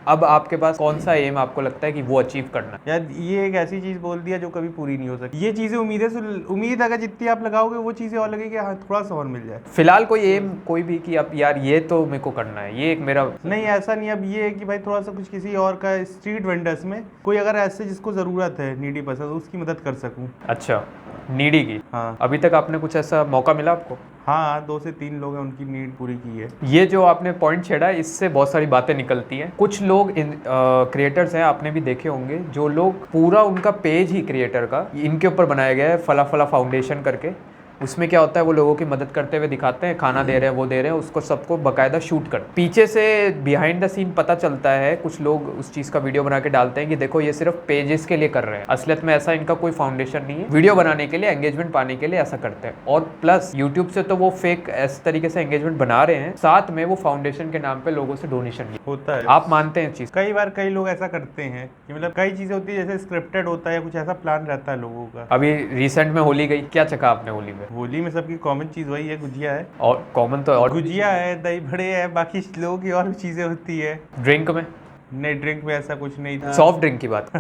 अब आपके पास कौन सा एम आपको लगता है कि वो अचीव करना है? यार ये एक ऐसी चीज़ बोल दिया जो कभी पूरी नहीं हो सकती। ये चीज़ें उम्मीद अगर जितनी आप लगाओगे वो चीज़ें और लगेगी, हाँ थोड़ा सा और मिल जाए। फिलहाल कोई एम कोई भी कि अब यार ये तो मेरे को करना है, ये एक मेरा नहीं ऐसा नहीं। अब ये है कि भाई थोड़ा सा कुछ किसी और का स्ट्रीट वेंडर्स में कोई अगर ऐसे जिसको ज़रूरत है, नीडी पसंद, उसकी मदद कर सकूं। अच्छा, नीडी की? हाँ। अभी तक आपने कुछ ऐसा मौका मिला आपको? हाँ 2 से 3 लोग हैं, उनकी नीड पूरी की है। ये जो आपने पॉइंट छेड़ा है इससे बहुत सारी बातें निकलती हैं। कुछ लोग क्रिएटर्स हैं, आपने भी देखे होंगे, जो लोग पूरा उनका पेज ही क्रिएटर का इनके ऊपर बनाया गया है, फला फला फाउंडेशन करके। उसमें क्या होता है, वो लोगों की मदद करते हुए दिखाते हैं, खाना दे रहे हैं, वो दे रहे हैं, उसको सबको बाकायदा शूट कर। पीछे से बिहाइंड द सीन पता चलता है, कुछ लोग उस चीज़ का वीडियो बना के डालते हैं कि देखो ये सिर्फ पेजेस के लिए कर रहे हैं, असलियत में ऐसा इनका कोई फाउंडेशन नहीं है, वीडियो बनाने के लिए, एंगेजमेंट पाने के लिए ऐसा करते हैं। और प्लस यूट्यूब से तो वो फेक ऐसे तरीके से एंगेजमेंट बना रहे हैं, साथ में वो फाउंडेशन के नाम पे लोगों से डोनेशन होता है। आप मानते हैं चीज़? कई बार कई लोग ऐसा करते हैं कि मतलब कई चीज़ें होती है जैसे स्क्रिप्टेड होता है, कुछ ऐसा प्लान रहता है लोगों का। अभी रिसेंट में होली गई, क्या चखा आपने होली में? होली में सबकी कॉमन चीज़ वही है, गुजिया है। और कॉमन तो और गुजिया है, दही बड़े है, बाकी लोगों की और भी चीज़ें होती है। ड्रिंक में? नहीं, ड्रिंक में ऐसा कुछ नहीं था। सॉफ्ट ड्रिंक की बात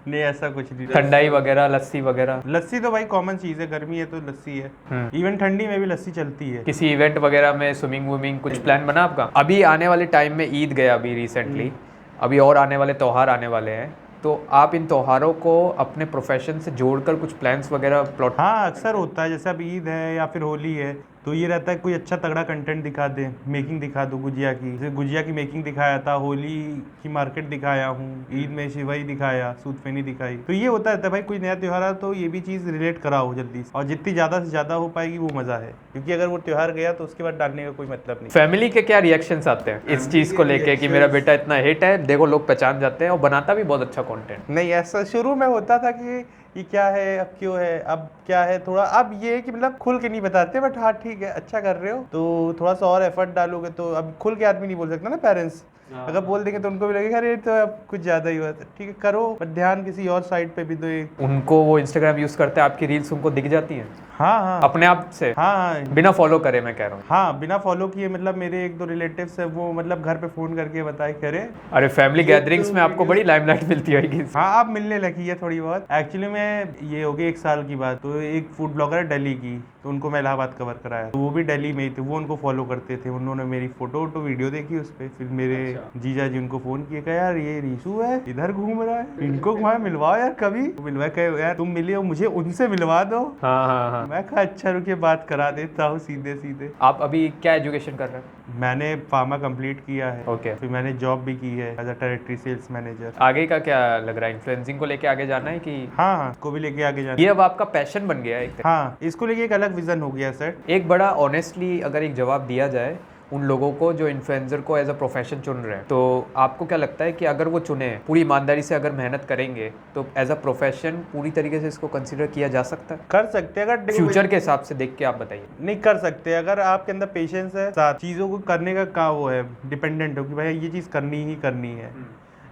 नहीं ऐसा कुछ नहीं। ठंडाई वगैरह, लस्सी वगैरह? लस्सी तो भाई कॉमन चीज़ है, गर्मी है तो लस्सी है। इवन ठंडी में भी लस्सी चलती है। किसी इवेंट वगैरह में स्विमिंग वुमिंग कुछ प्लान बना आपका? अभी आने वाले टाइम में ईद गया अभी रिसेंटली, अभी और आने वाले त्यौहार आने वाले हैं, तो आप इन त्योहारों को अपने प्रोफेशन से जोड़कर कुछ प्लान्स वगैरह प्लॉट? हाँ अक्सर होता है, जैसे अब ईद है या फिर होली है तो ये रहता है कोई अच्छा तगड़ा कंटेंट दिखा दे, मेकिंग दिखा दो गुजिया की। जैसे गुजिया की मेकिंग दिखाया था, होली की मार्केट दिखाया हूँ, ईद में शिवाई दिखाया, सूतफेनी दिखाई। तो ये होता रहता है भाई, कोई नया त्यौहार आ तो ये भी चीज़ रिलेट कराओ जल्दी से, और जितनी ज़्यादा से ज़्यादा हो पाएगी वो मज़ा है, क्योंकि अगर वो त्यौहार गया तो उसके बाद डालने का कोई मतलब नहीं। फैमिली के क्या रिएक्शंस आते हैं इस चीज़ को लेके कि मेरा बेटा इतना हिट है, देखो लोग पहचान जाते हैं और बनाता भी बहुत अच्छा कंटेंट? नहीं ऐसा शुरू में होता था कि ये क्या है, अब क्यों है, अब क्या है, थोड़ा अब ये है कि मतलब खुल के नहीं बताते, बट हाँ ठीक है अच्छा कर रहे हो तो थोड़ा सा और एफर्ट डालोगे तो। अब खुल के आदमी नहीं बोल सकता ना पेरेंट्स, अगर बोल देंगे तो उनको भी लगेगा अरे तो अब कुछ ज़्यादा ही हुआ, ठीक है करो, पर ध्यान किसी और साइड पे भी दो। उनको वो इंस्टाग्राम यूज़ करते हैं, आपकी रील्स उनको दिख जाती हैं? हाँ हाँ अपने आप से? हाँ बिना फॉलो करे मैं कह रहा हूँ? हाँ बिना फॉलो किए, मतलब मेरे 1-2 रिलेटिव्स है वो मतलब घर पे फ़ोन करके बताए करे। अरे फैमिली गैदरिंग्स में आपको बड़ी लाइमलाइट मिलती होगी। हाँ आप मिलने लगी है थोड़ी बहुत। एक्चुअली में ये हो गई 1 साल की बात, तो एक फूड ब्लॉगर है दिल्ली की, तो उनको मैं इलाहाबाद कवर कराया, तो वो भी दिल्ली में ही थे, वो उनको फॉलो करते थे, उन्होंने मेरी फोटो वीडियो देखी उस पर, फिर मेरे जीजा जी उनको फ़ोन किए, कहा यार ये रीशू है इधर घूम रहा है, इनको घुमाए मिलवाओ यार कभी। मिलवा कहे यार तुम मिले हो मुझे उनसे मिलवा दो। हाँ। मैं कहा अच्छा रुकिए बात करा देता हूँ सीधे। आप अभी क्या एजुकेशन कर रहे हैं? मैंने फार्मा कंप्लीट किया है। ओके। फिर मैंने जॉब भी की है as a territory sales manager. आगे का क्या लग रहा है, इन्फ्लुएंसिंग को लेके आगे जाना है कि? हाँ इसको भी लेके आगे जाना। ये अब आपका पैशन बन गया है? हाँ इसको लेके एक अलग विजन हो गया सर। एक बड़ा ऑनेस्टली अगर एक जवाब दिया जाए उन लोगों को जो इन्फ्लुएंसर को एज अ प्रोफेशन चुन रहे हैं, तो आपको क्या लगता है कि अगर वो चुने पूरी ईमानदारी से अगर मेहनत करेंगे तो एज अ प्रोफेशन पूरी तरीके से इसको कंसीडर किया जा सकता है? कर सकते हैं अगर फ्यूचर के हिसाब से देख के आप बताइए। नहीं कर सकते अगर आपके अंदर पेशेंस है, साथ चीज़ों को करने का वो है, डिपेंडेंट हो कि भाई ये चीज़ करनी ही करनी है।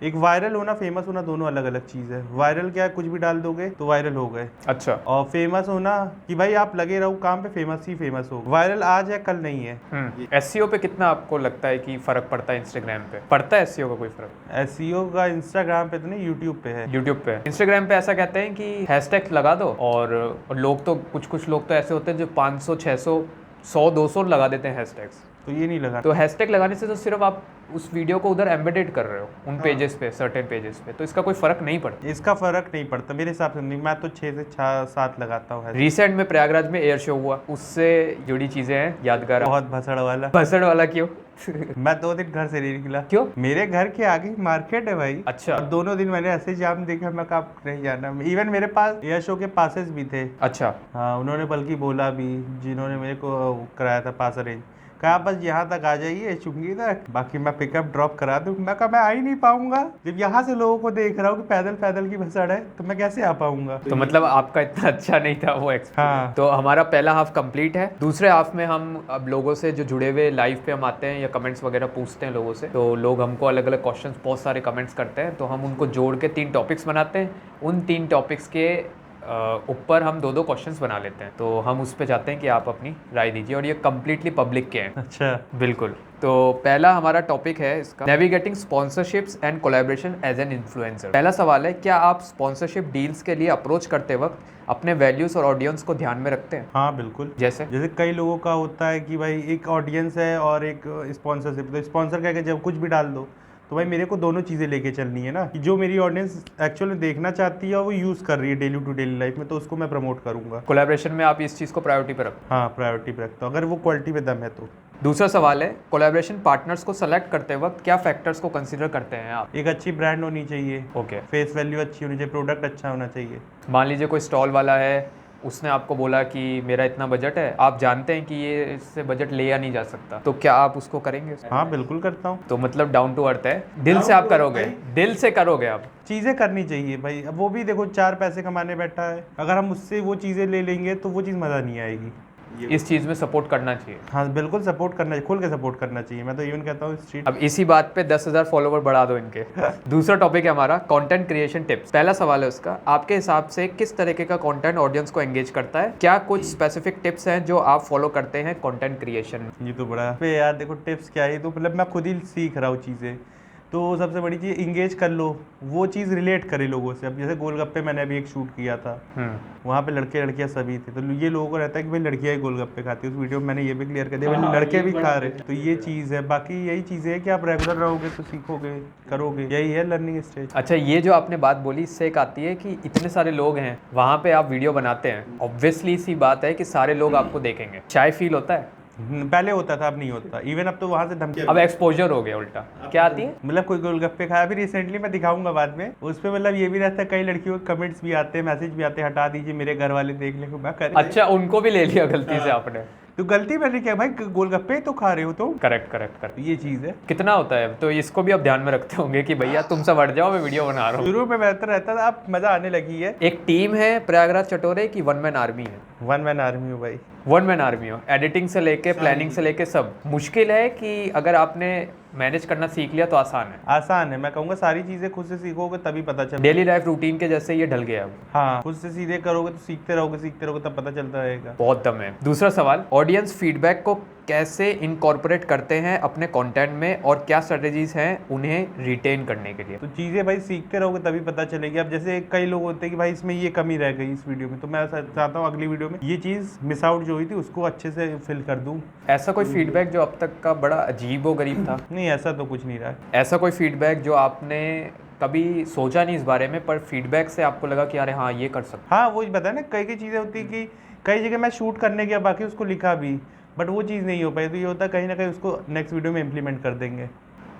एक वायरल होना फेमस होना दोनों अलग अलग चीज़ है। वायरल क्या है, कुछ भी डाल दोगे तो वायरल हो गए। अच्छा। और फेमस होना कि भाई आप लगे रहो काम पे, फेमस ही फेमस हो, वायरल आज है कल नहीं है। एसईओ पे कितना आपको लगता है कि फर्क पड़ता है? इंस्टाग्राम पे पड़ता है एसईओ का कोई फर्क? एसईओ का इंस्टाग्राम पे तो नहीं, यूट्यूब पे है। यूट्यूब पे। इंस्टाग्राम पे ऐसा कहते हैं कि हैशटैग लगा दो, और लोग तो कुछ लोग तो ऐसे होते हैं जो 500 600 100 200 लगा देते हैं हैशटैग्स। तो ये नहीं लगा। तो हैशटैग लगाने से तो सिर्फ आप उस वीडियो को उधर एम्बेडेड कर रहे हो उन पेजेस पे, सर्टेन पेजेस पे, तो इसका कोई फर्क नहीं पड़ता। इसका फर्क नहीं पड़ता मेरे हिसाब से। नहीं, मैं तो 6 से 7 लगाता हूँ। रिसेंट में प्रयागराज में एयर शो हुआ, उससे जुड़ी चीजें हैं यादगार। बहुत भसड़ वाला। भसड़ वाला क्यों? मैं 2 दिन घर से नहीं निकला। क्यों? मेरे घर के आगे मार्केट है भाई। अच्छा। और दोनों दिन मैंने ऐसे जाम देखा, मैं कहा नहीं जाना। इवन मेरे पास एयर शो के पासेस भी थे। अच्छा। हाँ, उन्होंने बल्कि बोला भी, जिन्होंने मेरे को कराया था पास अरेंज, कहा बस यहाँ तक आ जाइए चुंगी तक, बाकी मैं पिकअप ड्रॉप करा दूँ। मैं कहा मैं आ ही नहीं पाऊंगा, जब यहाँ से लोगों को देख रहा हूँ कि पैदल पैदल की भसड़ है, तो मैं कैसे आ पाऊंगा। तो मतलब आपका इतना अच्छा नहीं था वो एक्सपीरियंस। हाँ। तो हमारा पहला हाफ कंप्लीट है। दूसरे हाफ में हम अब लोगों से जो जुड़े हुए लाइव पे हम आते हैं या कमेंट्स वगैरह पूछते हैं लोगों से, तो लोग हमको अलग अलग क्वेश्चंस बहुत सारे कमेंट्स करते हैं, तो हम उनको जोड़ के 3 टॉपिक्स बनाते हैं। उन 3 टॉपिक्स के ऊपर हम 2-2 क्वेश्चंस बना लेते हैं। तो हम उस पे चाहते हैं कि आप अपनी राय दीजिए, और ये कम्प्लीटली पब्लिक के हैं। अच्छा, बिल्कुल। तो पहला हमारा टॉपिक है इसका, navigating sponsorships and collaboration as an influencer. पहला सवाल है, क्या आप स्पॉन्सरशिप डील्स के लिए अप्रोच करते वक्त अपने वैल्यूज और ऑडियंस को ध्यान में रखते हैं? हाँ बिल्कुल। जैसे कई लोगों का होता है कि भाई एक ऑडियंस है और एक स्पॉन्सरशिप। तो स्पॉन्सर कह के जब कुछ भी डाल दो, तो भाई मेरे को दोनों चीज़ें लेके चलनी है ना, कि जो मेरी ऑडियंस एक्चुअली देखना चाहती है और वो यूज़ कर रही है डेली टू डेली लाइफ में, तो उसको मैं प्रमोट करूंगा। कोलैबोरेशन में आप इस चीज़ को प्रायोरिटी पे रखते हाँ, प्रायोरिटी पे रखता हूँ, अगर वो क्वालिटी पे दम है तो। हैं? दूसरा सवाल है, कोलैबोरेशन पार्टनर्स को सेलेक्ट करते वक्त क्या फैक्टर्स को कंसीडर करते हैं आप? एक अच्छी ब्रांड होनी चाहिए। ओके। फेस वैल्यू अच्छी होनी चाहिए, प्रोडक्ट अच्छा होना चाहिए। मान लीजिए कोई स्टॉल वाला है, उसने आपको बोला कि मेरा इतना बजट है, आप जानते हैं कि ये इससे बजट लिया नहीं जा सकता, तो क्या आप उसको करेंगे? हाँ बिल्कुल करता हूँ। तो मतलब डाउन टू अर्थ है, दिल से आप करोगे, दिल से करोगे आप। चीज़ें करनी चाहिए भाई। अब वो भी देखो 4 पैसे कमाने बैठा है, अगर हम उससे वो चीज़ें ले लेंगे तो वो चीज़ मज़ा नहीं आएगी। इस चीज़ में सपोर्ट करना चाहिए। हाँ बिल्कुल, सपोर्ट करना चाहिए, खुल के सपोर्ट करना चाहिए। मैं तो इवन कहता हूँ स्ट्रीट। अब इसी बात पे 10,000 फॉलोवर बढ़ा दो इनके। दूसरा टॉपिक है हमारा, कंटेंट क्रिएशन टिप्स। पहला सवाल है उसका, आपके हिसाब से किस तरीके का कंटेंट ऑडियंस को एंगेज करता है? क्या कुछ स्पेसिफिक टिप्स हैं जो आप फॉलो करते हैं कंटेंट क्रिएशन? ये तो बड़ा पे यार, देखो टिप्स क्या है, तो मतलब मैं खुद ही सीख रहा हूँ चीज़ें। तो सबसे बड़ी चीज़ इंगेज कर लो, वो चीज़ रिलेट करे लोगों से। अब जैसे गोलगप्पे मैंने अभी एक शूट किया था, वहाँ पे लड़के लड़कियाँ सभी थे, तो ये लोगों को रहता है कि भाई लड़कियाँ ही गोलगप्पे खाती है। उस वीडियो में मैंने ये भी क्लियर कर दिया भाई लड़के भी खा रहे। तो ये चीज़ है। बाकी यही चीज़ है कि आप रेगुलर रहोगे तो सीखोगे, करोगे, यही है लर्निंग स्टेज। अच्छा, ये जो आपने बात बोली, इससे एक आती है कि इतने सारे लोग हैं वहाँ पे, आप वीडियो बनाते हैं, ऑब्वियसली सी बात है कि सारे लोग आपको देखेंगे, शाय फील होता है? पहले होता था, अब नहीं होता। इवन अब तो वहाँ से धमकी, अब एक्सपोजर हो गया उल्टा। क्या आती है? मतलब कोई गोलगप्पे खाया, अभी रिसेंटली मैं दिखाऊंगा बाद में, उस पे मतलब ये भी रहता है, कई लड़कियों के कमेंट्स भी आते हैं, मैसेज भी आते हैं, हटा दीजिए मेरे घर वाले देख लेंगे। मैं कर अच्छा, उनको भी ले लिया गलती से आपने? तो गलती मैंने क्या भाई, गोलगप्पे तो खा रहे हो तुम। करेक्ट। ये चीज़ है। कितना होता है? तो इसको भी आप ध्यान में रखते होंगे कि भैया तुम सब हट जाओ, मैं वीडियो बना रहा हूँ। शुरू में बेहतर रहता था, अब मजा आने लगी है। एक टीम है प्रयागराज चटोरे की, 1 मैन आर्मी है? 1 मैन आर्मी हो भाई। 1 मैन आर्मी हो, एडिटिंग से लेके प्लानिंग से लेके सब मुश्किल है कि अगर आपने मैनेज करना सीख लिया तो आसान है? आसान है, मैं कहूँगा सारी चीज़ें खुद से सीखोगे तभी पता चलता। डेली लाइफ रूटीन के जैसे ये ढल गया अब। हाँ, खुद से सीधे करोगे तो सीखते रहोगे तब पता चलता रहेगा। बहुत दम है। दूसरा सवाल, ऑडियंस फीडबैक को कैसे इनकॉर्पोरेट करते हैं अपने कंटेंट में, और क्या स्ट्रेटजीज हैं उन्हें रिटेन करने के लिए? तो चीज़ें भाई सीखते रहोगे तभी पता चलेगी। अब जैसे कई लोग होते हैं कि भाई इसमें ये कमी रह गई इस वीडियो में, तो मैं चाहता हूँ अगली वीडियो में ये चीज़ मिस आउट जो हुई थी उसको अच्छे से फिल कर दूँ। ऐसा कोई फीडबैक जो अब तक का बड़ा अजीब व गरीब था? नहीं, ऐसा तो कुछ नहीं रहा। ऐसा कोई फीडबैक जो आपने कभी सोचा नहीं इस बारे में, पर फीडबैक से आपको लगा कि अरे हाँ ये कर सकते? हाँ, वो पता है ना, कई चीज़ें होती है कि कई जगह मैं शूट करने गया, बाकी उसको लिखा भी, बट वो चीज़ नहीं हो पाई। तो ये होता है कहीं ना कहीं उसको नेक्स्ट वीडियो में इम्प्लीमेंट कर देंगे।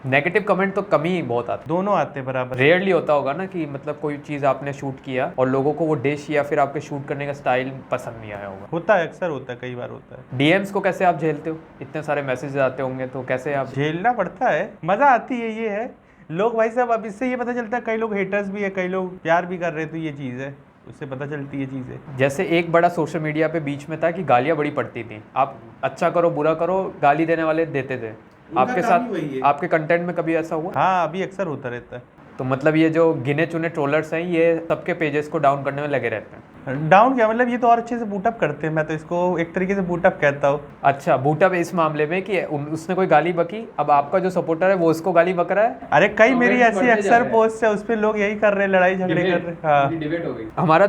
नेगेटिव कमेंट तो कम ही बहुत आते, दोनों आते हैं बराबर। रेयरली होता होगा ना कि मतलब कोई चीज़ आपने शूट किया और लोगों को वो डिश या फिर आपके शूट करने का स्टाइल पसंद नहीं आया होगा? होता है, अक्सर होता है, कई बार होता है। डीएम्स को कैसे आप झेलते हो? इतने सारे मैसेज आते होंगे, तो कैसे आप? झेलना पड़ता है, मज़ा आती है। ये है लोग भाई साहब, अब इससे ये पता चलता है कई लोग हेटर्स भी है, कई लोग प्यार भी कर रहे हैं, तो ये चीज़ है, उससे पता चलती है चीज़ें। जैसे एक बड़ा सोशल मीडिया पे बीच में था कि गालियाँ बड़ी पड़ती थी, आप अच्छा करो बुरा करो गाली देने वाले देते थे। आपके साथ आपके कंटेंट में कभी ऐसा हुआ? हाँ, अभी अक्सर होता रहता है। तो मतलब ये जो गिने चुने ट्रोलर्स हैं ये सबके पेजेस को डाउन करने में लगे रहते हैं। डाउन क्या मतलब, ये तो और अच्छे से बूटअप करते हैं, मैं तो इसको एक तरीके से बूटअप कहता हूँ। अच्छा, बूटअप इस मामले में कि उसने कोई गाली बकी, अब आपका जो सपोर्टर है वो उसको गाली बक रहा है। अरे कई मेरी ऐसी अक्सर पोस्ट है, उस पे लोग यही कर रहे हैं, लड़ाई झगड़े कर रहे हैं। हाँ, डिबेट हो गई। हमारा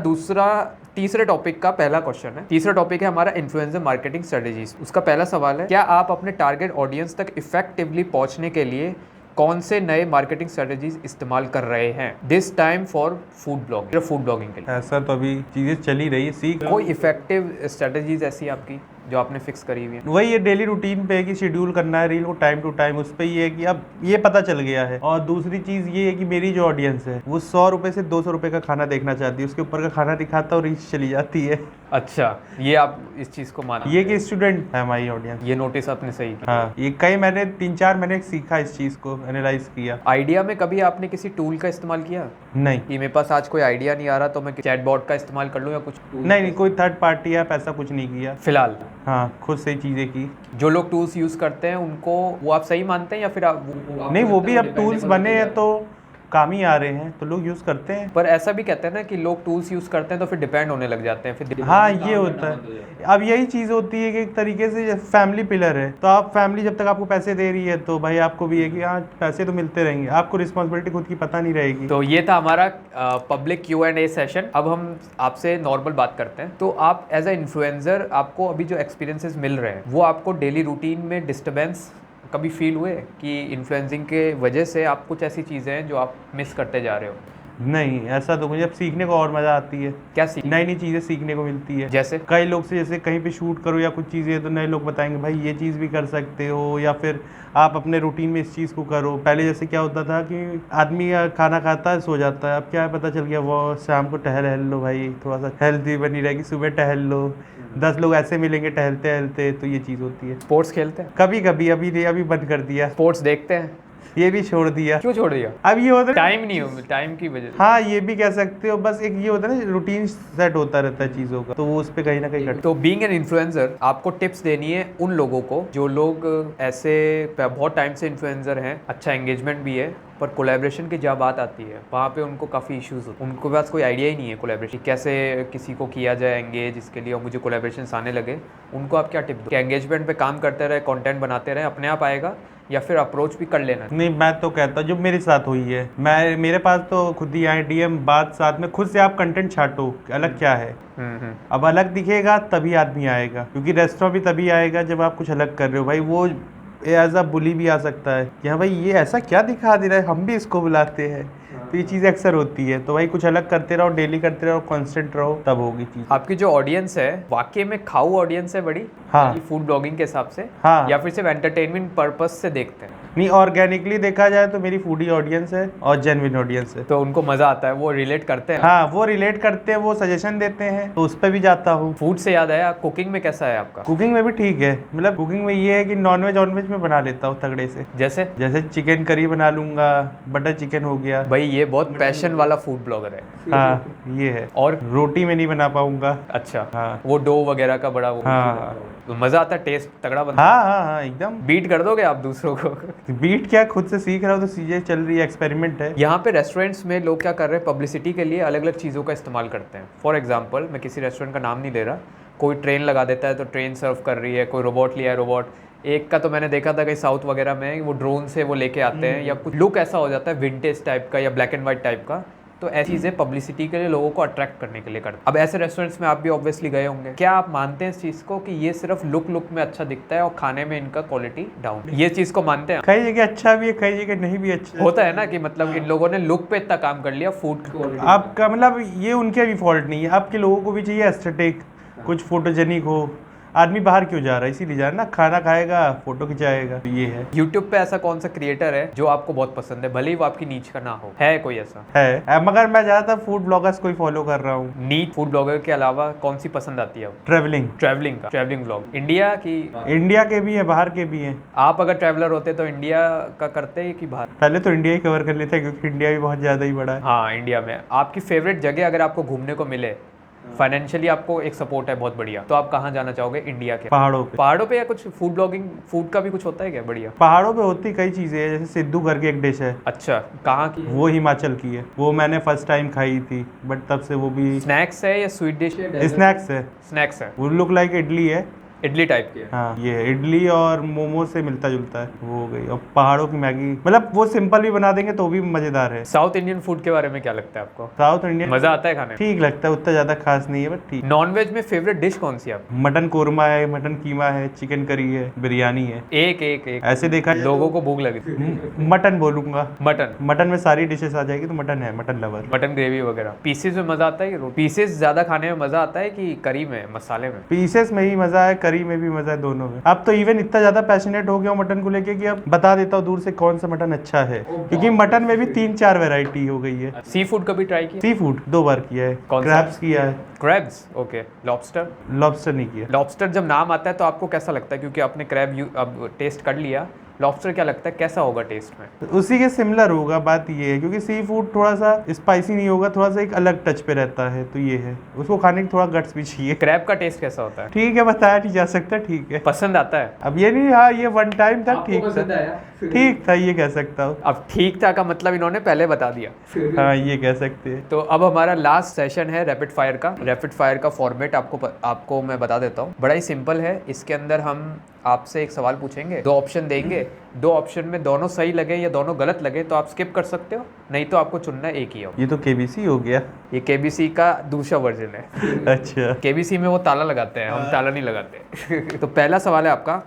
तीसरे टॉपिक का पहला क्वेश्चन है। तीसरा टॉपिक है हमारा इन्फ्लुएंसर मार्केटिंग स्ट्रेटेजीज। उसका पहला सवाल है, क्या आप अपने टारगेट ऑडियंस तक इफेक्टिवली पहुंचने के लिए कौन से नए मार्केटिंग स्ट्रेटेजीज इस्तेमाल कर रहे हैं this time for food blogging के लिए? ऐसा तो अभी चीजें चली रही है, सीख कोई इफेक्टिव स्ट्रेटेजीज ऐसी आपकी जो आपने फिक्स करी हुई है? वही ये डेली रूटीन पे है कि शेड्यूल करना है रील को टाइम टू टाइम, उस पे ये है कि अब ये पता चल गया है। और दूसरी चीज ये है कि मेरी जो ऑडियंस है वो 100 रुपए से 200 रुपए का खाना देखना चाहती है, उसके ऊपर का खाना दिखाता और रीच चली जाती है। अच्छा, ये आप इस चीज को मानते ये कि स्टूडेंट है हमारी ऑडियंस। ये नोटिस आपने सही किया। हाँ, ये कई मैंने 3-4 महीने सीखा, इस चीज को एनालाइज किया। आइडिया में कभी आपने किसी टूल का इस्तेमाल किया नहीं, कि मेरे पास आज कोई आइडिया नहीं आ रहा तो मैं चैटबॉट का इस्तेमाल कर लूँ या कुछ? नहीं, कोई थर्ड पार्टी ऐप ऐसा कुछ नहीं किया फिलहाल। हाँ, खुद से चीजें की। जो लोग टूल्स यूज करते हैं उनको वो आप सही मानते हैं या फिर आप नहीं, वो भी अब टूल्स बने हैं तो काम ही आ रहे हैं तो लोग यूज करते हैं। पर ऐसा भी कहते हैं ना कि लोग टूल्स यूज करते हैं तो फिर डिपेंड होने लग जाते हैं फिर। हाँ, ये होता है। अब यही चीज होती है कि एक तरीके से फैमिली पिलर है, तो आप फैमिली जब तक आपको पैसे दे रही है तो भाई आपको भी है कि हाँ पैसे तो मिलते रहेंगे, आपको रिस्पॉन्सिबिलिटी खुद की पता नहीं रहेगी। तो ये था हमारा पब्लिक Q&A सेशन। अब हम आपसे नॉर्मल बात करते हैं। तो आप एज अ इन्फ्लुएंसर, आपको अभी जो एक्सपीरियंसेस मिल रहे हैं वो आपको डेली रूटीन में डिस्टर्बेंस कभी फील हुए कि इन्फ्लुएंसिंग के वजह से आप कुछ ऐसी चीज़ें हैं जो आप मिस करते जा रहे हो? नहीं, ऐसा तो मुझे अब सीखने को और मजा आती है। क्या नई नई चीजें सीखने को मिलती है। जैसे कई लोग से, जैसे कहीं पे शूट करो या कुछ चीजें तो नए लोग बताएंगे भाई ये चीज भी कर सकते हो, या फिर आप अपने रूटीन में इस चीज को करो। पहले जैसे क्या होता था कि आदमी खाना खाता है सो जाता है, अब क्या है पता चल गया वो शाम को टहल लो भाई, थोड़ा सा हेल्थ भी बनी रहेगी, सुबह टहल लो, 10 लोग ऐसे मिलेंगे टहलते टहलते, तो ये चीज होती है। स्पोर्ट्स खेलते हैं? कभी कभी, अभी बंद कर दिया। स्पोर्ट्स देखते हैं? ये भी छोड़ दिया। क्यों छोड़ दिया? अब ये होता है टाइम नहीं हो, टाइम की वजह से। हाँ, ये भी कह सकते हो। बस एक ये होता है ना, रूटीन सेट होता रहता है चीज़ों का, तो वो उस पर कहीं ना कहीं तो बीइंग एन इन्फ्लुएंसर आपको टिप्स देनी है उन लोगों को जो लोग ऐसे बहुत टाइम से इन्फ्लुएंसर हैं, अच्छा एंगेजमेंट भी है, पर कोलैबोरेशन की जब बात आती है वहाँ पे उनको काफ़ी इश्यूज होते हैं। उनके पास कोई आइडिया ही नहीं है कोलैबोरेशन कैसे किसी को किया जाए एंगेज इसके लिए, और मुझे कोलैबोरेशन आने लगे। उनको आप क्या टिप दो कि एंगेजमेंट पे काम करते रहे, कंटेंट बनाते रहे, अपने आप आएगा, या फिर अप्रोच भी कर लेना? नहीं, मैं तो कहता हूँ जो मेरे साथ हुई है, मेरे पास तो खुद ही आए DM बात, साथ में खुद से आप कंटेंट छाटो अलग क्या है। अब अलग दिखेगा तभी आदमी आएगा, क्योंकि रेस्टोरेंट भी तभी आएगा जब आप कुछ अलग कर रहे हो। भाई वो एज अ बुली भी आ सकता है कि हाँ भाई ये ऐसा क्या दिखा दे रहा है, हम भी इसको बुलाते हैं, तो ये चीज़ अक्सर होती है। तो भाई कुछ अलग करते रहो, डेली करते रहो, कांस्टेंट रहो, तब होगी चीज़। आपकी जो ऑडियंस है वाकई में खाऊ ऑडियंस है बड़ी? हाँ, फूड ब्लॉगिंग के हिसाब से? हाँ, या फिर सिर्फ एंटरटेनमेंट पर्पस से देखते हैं? नहीं, ऑर्गेनिकली देखा जाए तो मेरी फूडी ऑडियंस है और जेन्युइन ऑडियंस है। तो उनको मजा आता है, वो रिलेट करते हैं? हाँ, वो रिलेट करते हैं, वो सजेशन देते हैं, तो उस पर भी जाता हूँ। फूड से याद आया, कुकिंग में कैसा है आपका? कुकिंग में भी ठीक है, मतलब कुकिंग में ये है कि नॉनवेज में बना लेता हूँ तगड़े से। जैसे चिकन करी बना लूंगा, बटर चिकन हो गया। भाई ये बहुत पैशन वाला फूड ब्लॉगर है। हाँ, ये है। और रोटी में नहीं बना पाऊंगा। अच्छा, हाँ, वो डो वगैरह का बड़ा वो। हाँ, तो मजा आता है, टेस्ट तगड़ा बनता हाँ, हाँ, हाँ, एकदम। बीट कर दोगे आप दूसरों को? बीट क्या, खुद से सीख रहा हूँ, तो चीजें चल रही है, एक्सपेरिमेंट है। यहाँ पे रेस्टोरेंट्स में लोग क्या कर रहे हैं, पब्लिसिटी के लिए अलग अलग चीज़ों का इस्तेमाल करते हैं। फॉर एग्जांपल, मैं किसी रेस्टोरेंट का नाम नहीं ले रहा, कोई ट्रेन लगा देता है तो ट्रेन सर्व कर रही है, कोई रोबोट लिया है रोबोट। एक का तो मैंने देखा था कहीं साउथ वगैरह में, वो ड्रोन से वो लेके आते हैं, या कुछ लुक ऐसा हो जाता है विंटेज टाइप का या ब्लैक एंड वाइट टाइप का। तो ऐसी चीज़ें पब्लिसिटी के लिए लोगों को अट्रैक्ट करने के लिए करते हैं। अब ऐसे रेस्टोरेंट्स में आप भी ऑब्वियसली गए होंगे, क्या आप मानते हैं इस चीज़ को कि ये सिर्फ लुक में अच्छा दिखता है और खाने में इनका क्वालिटी डाउन, ये चीज़ को मानते हैं? कई जगह अच्छा भी है, कई जगह नहीं भी अच्छा होता है ना कि मतलब इन लोगों ने लुक पे इतना काम कर लिया, फूड आपका मतलब ये उनके भी फॉल्ट नहीं है, आपके लोगों को भी चाहिए एस्थेटिक, कुछ फोटोजेनिक हो। आदमी बाहर क्यों जा रहा है, इसीलिए जा रहा है ना, खाना खाएगा, फोटो खिंचाएगा, तो ये है। यूट्यूब पे ऐसा कौन सा क्रिएटर है जो आपको बहुत पसंद है, भले ही वो आपकी नीच का ना हो? है कोई ऐसा? है, मगर मैं ज़्यादातर फूड ब्लॉगर्स को ही फॉलो कर रहा हूँ। नीच फूड ब्लॉगर के अलावा कौन सी पसंद आती है? Travelling blog. इंडिया की? इंडिया के भी है, बाहर के भी हैं। आप अगर ट्रैवलर होते तो इंडिया का करते हैं कि बाहर? पहले तो इंडिया ही कवर कर लेते हैं, क्योंकि इंडिया भी बहुत ज़्यादा ही बड़ा है। हाँ, इंडिया में आपकी फेवरेट जगह अगर आपको घूमने को मिले फाइनेंशियली आपको एक सपोर्ट है बहुत बढ़िया, तो आप कहाँ जाना चाहोगे इंडिया के? पहाड़ों पे। पहाड़ों पे या कुछ फूड ब्लॉगिंग, फूड का भी कुछ होता है क्या? बढ़िया। पहाड़ों पे होती कई चीज़ें हैं, जैसे सिद्धू करके एक डिश है, अच्छा, कहाँ की? वो हिमाचल की है, वो मैंने फर्स्ट टाइम खाई थी, बट तब से वो भी स्नैक्स है या स्वीट डिश है? स्नैक्स है। स्नैक्स है, वो लुक लाइक इडली है। इडली टाइप की है। हाँ, ये इडली और मोमो से मिलता जुलता है, वो हो गई। और पहाड़ों की मैगी, मतलब वो सिंपल भी बना देंगे तो भी मजेदार है। साउथ इंडियन फूड के बारे में क्या लगता है आपको? साउथ इंडियन मजा आता है खाने में? ठीक लगता है, उतना ज्यादा खास नहीं है बट ठीक। नॉन वेज में फेवरेट डिश कौन सी है आपकी? मटन कोरमा है, मटन कीमा है, चिकन करी है, बिरयानी है। एक एक एक ऐसे देखा है लोगों को भूख लगी थी। मटन बोलूंगा। मटन, मटन में सारी डिशेस आ जाएगी तो मटन है, मटन लवर। मटन ग्रेवी वगैरह। पीसेस में मजा आता है कि पीसेस ज्यादा खाने में मजा आता है कि करी में, मसाले में? पीसेस में ही मजा है, करी में भी मजा है, दोनों में। अब तो इवन इतना ज्यादा पैशनेट हो गया हूँ मटन को लेके कि अब बता देता हूँ दूर से कौन सा मटन अच्छा है, क्योंकि मटन में भी 3-4 वैरायटी हो गई है। सी फूड कभी ट्राई किया? सी फूड 2 बार किया है, कौन सा? क्रैब्स किया है, क्रैब्स, ओके। लॉबस्टर? लॉबस्टर नहीं किया। लॉबस्टर जब नाम आता है तो आपको कैसा लगता है? क्योंकि आपने क्रैब अब टेस्ट कर लिया, लॉबस्टर क्या लगता है कैसा होगा टेस्ट में? तो उसी के सिमिलर होगा, बात ये है, क्योंकि सी फूड थोड़ा सा स्पाइसी नहीं होगा, थोड़ा सा एक अलग टच पे रहता है, तो ये है, उसको खाने की थोड़ा गट्स भी चाहिए। क्रैब का टेस्ट कैसा होता है? ठीक है, बताया नहीं जा सकता, ठीक है। पसंद आता है? अब ये नहीं, हाँ ये वन टाइम था, ठीक था, आया? ठीक था, ये कह सकता हूँ। अब ठीक था का मतलब इन्होंने पहले बता दिया। हाँ, ये कह सकते हैं। तो अब हमारा लास्ट सेशन है रैपिड फायर का। रैपिड फायर का फॉर्मेट आपको मैं बता देता हूँ, बड़ा ही सिंपल है। इसके अंदर हम आपसे एक सवाल पूछेंगे, 2 ऑप्शन देंगे, 2 ऑप्शन में दोनों सही लगे या दोनों गलत लगे तो आप स्किप कर सकते हो, नहीं तो आपको चुनना एक ही हो। ये तो केबीसी हो गया। ये केबीसी का दूसरा वर्जन है। अच्छा, केबीसी में वो ताला लगाते हैं, हम ताला नहीं लगाते। तो पहला सवाल है आपका,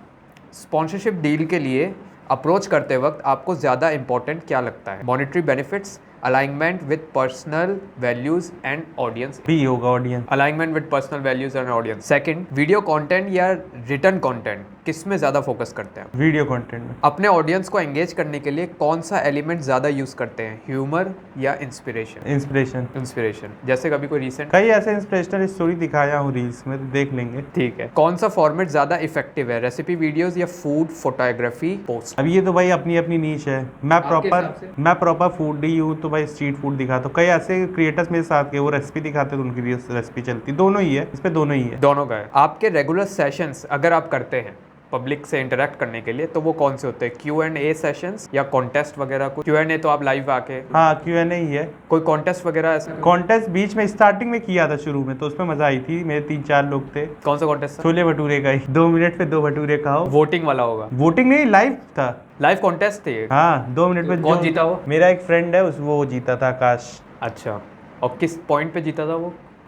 स्पॉन्सरशिप डील के लिए अप्रोच करते वक्त आपको ज़्यादा इंपॉर्टेंट क्या लगता है? Monetary benefits, alignment with personal values and audience? भी होगा audience. Alignment with personal values and audience. Second, video content या रिटर्न कंटेंट, किस में ज़्यादा फोकस करते हैं? वीडियो कंटेंट में। अपने ऑडियंस को एंगेज करने के लिए कौन सा एलिमेंट ज़्यादा यूज़ करते हैं, ह्यूमर या इंस्पिरेशन? इंस्पिरेशन। इंस्पिरेशन, जैसे कभी कोई रिसेंट कई ऐसे इंस्पिरेशनल स्टोरी दिखाया हूँ रील्स में, तो देख लेंगे। ठीक है। कौन सा फॉर्मेट ज़्यादा इफेक्टिव है, रेसिपी वीडियोस या फूड फोटोग्राफी पोस्ट? अब ये तो भाई अपनी अपनी नीश है। मैं आपके हिसाब से? प्रॉपर फूडी हूँ, तो भाई स्ट्रीट फूड दिखाता हूँ। कई ऐसे क्रिएटर्स मेरे साथ के वो रेसिपी दिखाते हैं, तो उनकी रेसिपी चलती, दोनों ही है, इस पे दोनों ही है। दोनों का है। आपके रेगुलर सेशंस अगर आप करते हैं पब्लिक से इंटरेक्ट करने के लिए, तो वो कौन से होते हैं? Q&A सेशंस या कॉन्टेस्ट वगैरह? कुछ Q&A तो आप लाइव आके, हाँ, Q&A ही है। कोई कॉन्टेस्ट वगैरह ऐसा? कॉन्टेस्ट बीच में स्टार्टिंग में किया था शुरू में, तो उसमें मजा आई थी। मेरे 3-4 लोग थे। कौन सा कॉन्टेस्ट? छोले भटूरे का ही, 2 मिनट पे 2 भटूरे खाओ। वोटिंग वाला होगा? वोटिंग नहीं, लाइव था। लाइव कॉन्टेस्ट थे? हाँ, 2 मिनट में। कौन जीता वो? मेरा एक फ्रेंड है, वो जीता था, आकाश। अच्छा, और किस पॉइंट पे जीता था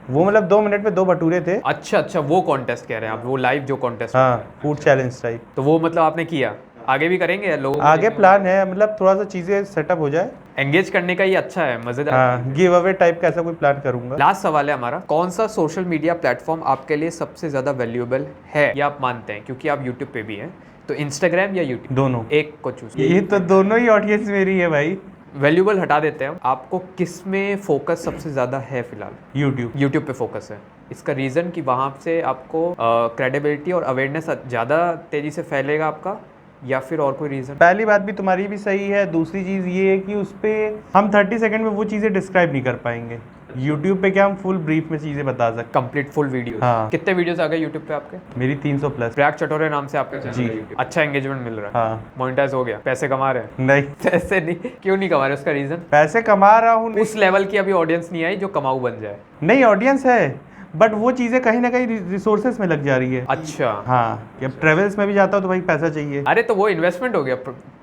वो मतलब 2 मिनट में 2 भटूरे थे। अच्छा, वो कॉन्टेस्ट कह रहे हैं आप, वो लाइव जो कॉन्टेस्ट? हाँ, फूड चैलेंज टाइप। तो वो मतलब आपने किया, आगे भी करेंगे लोग? आगे प्लान है, मतलब थोड़ा सा चीजें सेटअप हो जाए। एंगेज करने का ये अच्छा है, मजेदार। हाँ, गिव अवे टाइप का ऐसा कोई प्लान करूंगा। लास्ट सवाल है हमारा, कौन सा सोशल मीडिया प्लेटफॉर्म आपके लिए सबसे ज्यादा वैल्यूएबल है या आप मानते हैं, क्योंकि आप यूट्यूब पे भी हैं, तो इंस्टाग्राम या यूट्यूब? दोनों। एक को चूज। ये तो दोनों ही ऑडियंस मेरी है भाई। वैल्यूएबल हटा देते हैं, आपको किस में फोकस सबसे ज्यादा है फिलहाल? यूट्यूब। यूट्यूब पे फोकस है। इसका रीजन कि वहाँ से आपको क्रेडिबिलिटी और अवेयरनेस ज़्यादा तेजी से फैलेगा आपका, या फिर और कोई रीजन? पहली बात भी तुम्हारी भी सही है, दूसरी चीज ये है कि उस पे हम 30 सेकंड में वो चीजें डिस्क्राइब नहीं कर पाएंगे। यूट्यूब पे क्या हम फुल ब्रीफ में चीजें बता सकते। Complete full video? हाँ। कितने वीडियोस आ गए यूट्यूब पे आपके? मेरी 300 प्लस। प्रयाग चटोरे नाम से आपके चैनल जी। है YouTube। अच्छा एंगेजमेंट मिल रहा है? हाँ। मोनेटाइज हो गया, पैसे कमा रहे हैं? नहीं, पैसे नहीं, क्यों नहीं कमा रहे, उसका रीजन? पैसे कमा रहा हूँ, उस लेवल की अभी ऑडियंस नहीं आई जो कमाऊ बन जाए? नहीं ऑडियंस है, बट वो चीजें कहीं ना कहीं रिसोर्सेस में लग जा रही है। अच्छा। हाँ, जब ट्रेवल्स में भी जाता हूँ तो भाई पैसा चाहिए। अरे तो वो इन्वेस्टमेंट हो गया,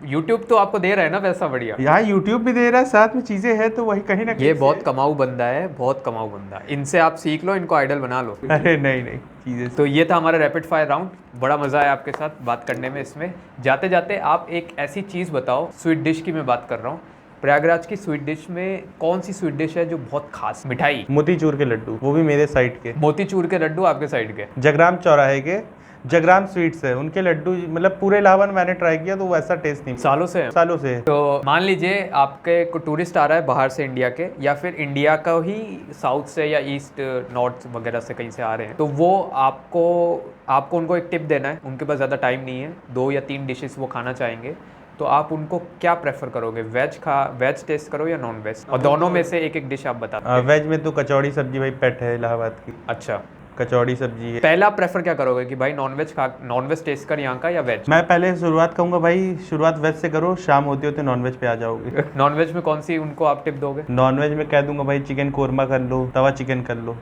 यूट्यूब तो आपको दे रहा है ना पैसा, बढ़िया। यहाँ यूट्यूब भी दे रहा है, साथ में चीजें हैं, तो वही कहीं ना कहीं ये बहुत कमाऊ बंदा है, बहुत कमाऊ बंदा, इनसे आप सीख लो, इनको आइडल बना लो। अरे नहीं चीजें। तो ये था हमारा रैपिड फायर राउंड, बड़ा मजा आया आपके साथ बात करने में। इसमें जाते जाते आप एक ऐसी चीज़ बताओ, स्वीट डिश की मैं बात कर रहा हूँ, प्रयागराज की स्वीट डिश में कौन सी स्वीट डिश है जो बहुत खास? मिठाई? मोतीचूर के लड्डू, वो भी मेरे साइड के। मोतीचूर के लड्डू आपके साइड के? जगराम चौराहे के जगराम स्वीट्स है, उनके लड्डू, मतलब पूरे इलाहाबाद में मैंने ट्राई किया तो वैसा टेस्ट नहीं। सालों से है? सालों से है। तो मान लीजिए आपके को टूरिस्ट आ रहा है बाहर से, इंडिया के या फिर इंडिया का ही साउथ से या ईस्ट नॉर्थ वगैरह से कहीं से आ रहे हैं, तो वो आपको उनको एक टिप देना है, उनके पास ज़्यादा टाइम नहीं है, 2 या 3 डिशेस वो खाना चाहेंगे, तो आप उनको क्या प्रेफर करोगे, वेज टेस्ट करो या नॉन वेज, और दोनों में से एक एक डिश आप बता दो। वेज में तो कचौड़ी सब्जी भाई पेट है इलाहाबाद की, अच्छा, कचौड़ी सब्जी है। पहला प्रेफर क्या करोगे कि भाई नॉनवेज टेस्ट कर यहाँ का या वेज? मैं पहले शुरुआत कहूँगा भाई, शुरुआत वेज से करो, शाम होते होते नॉनवेज पे आ जाओगे। नॉनवेज में कौन सी उनको आप टिप दोगे? नॉनवेज में कह दूंगा भाई चिकन कोरमा कर लो, तवा चिकन कर लो।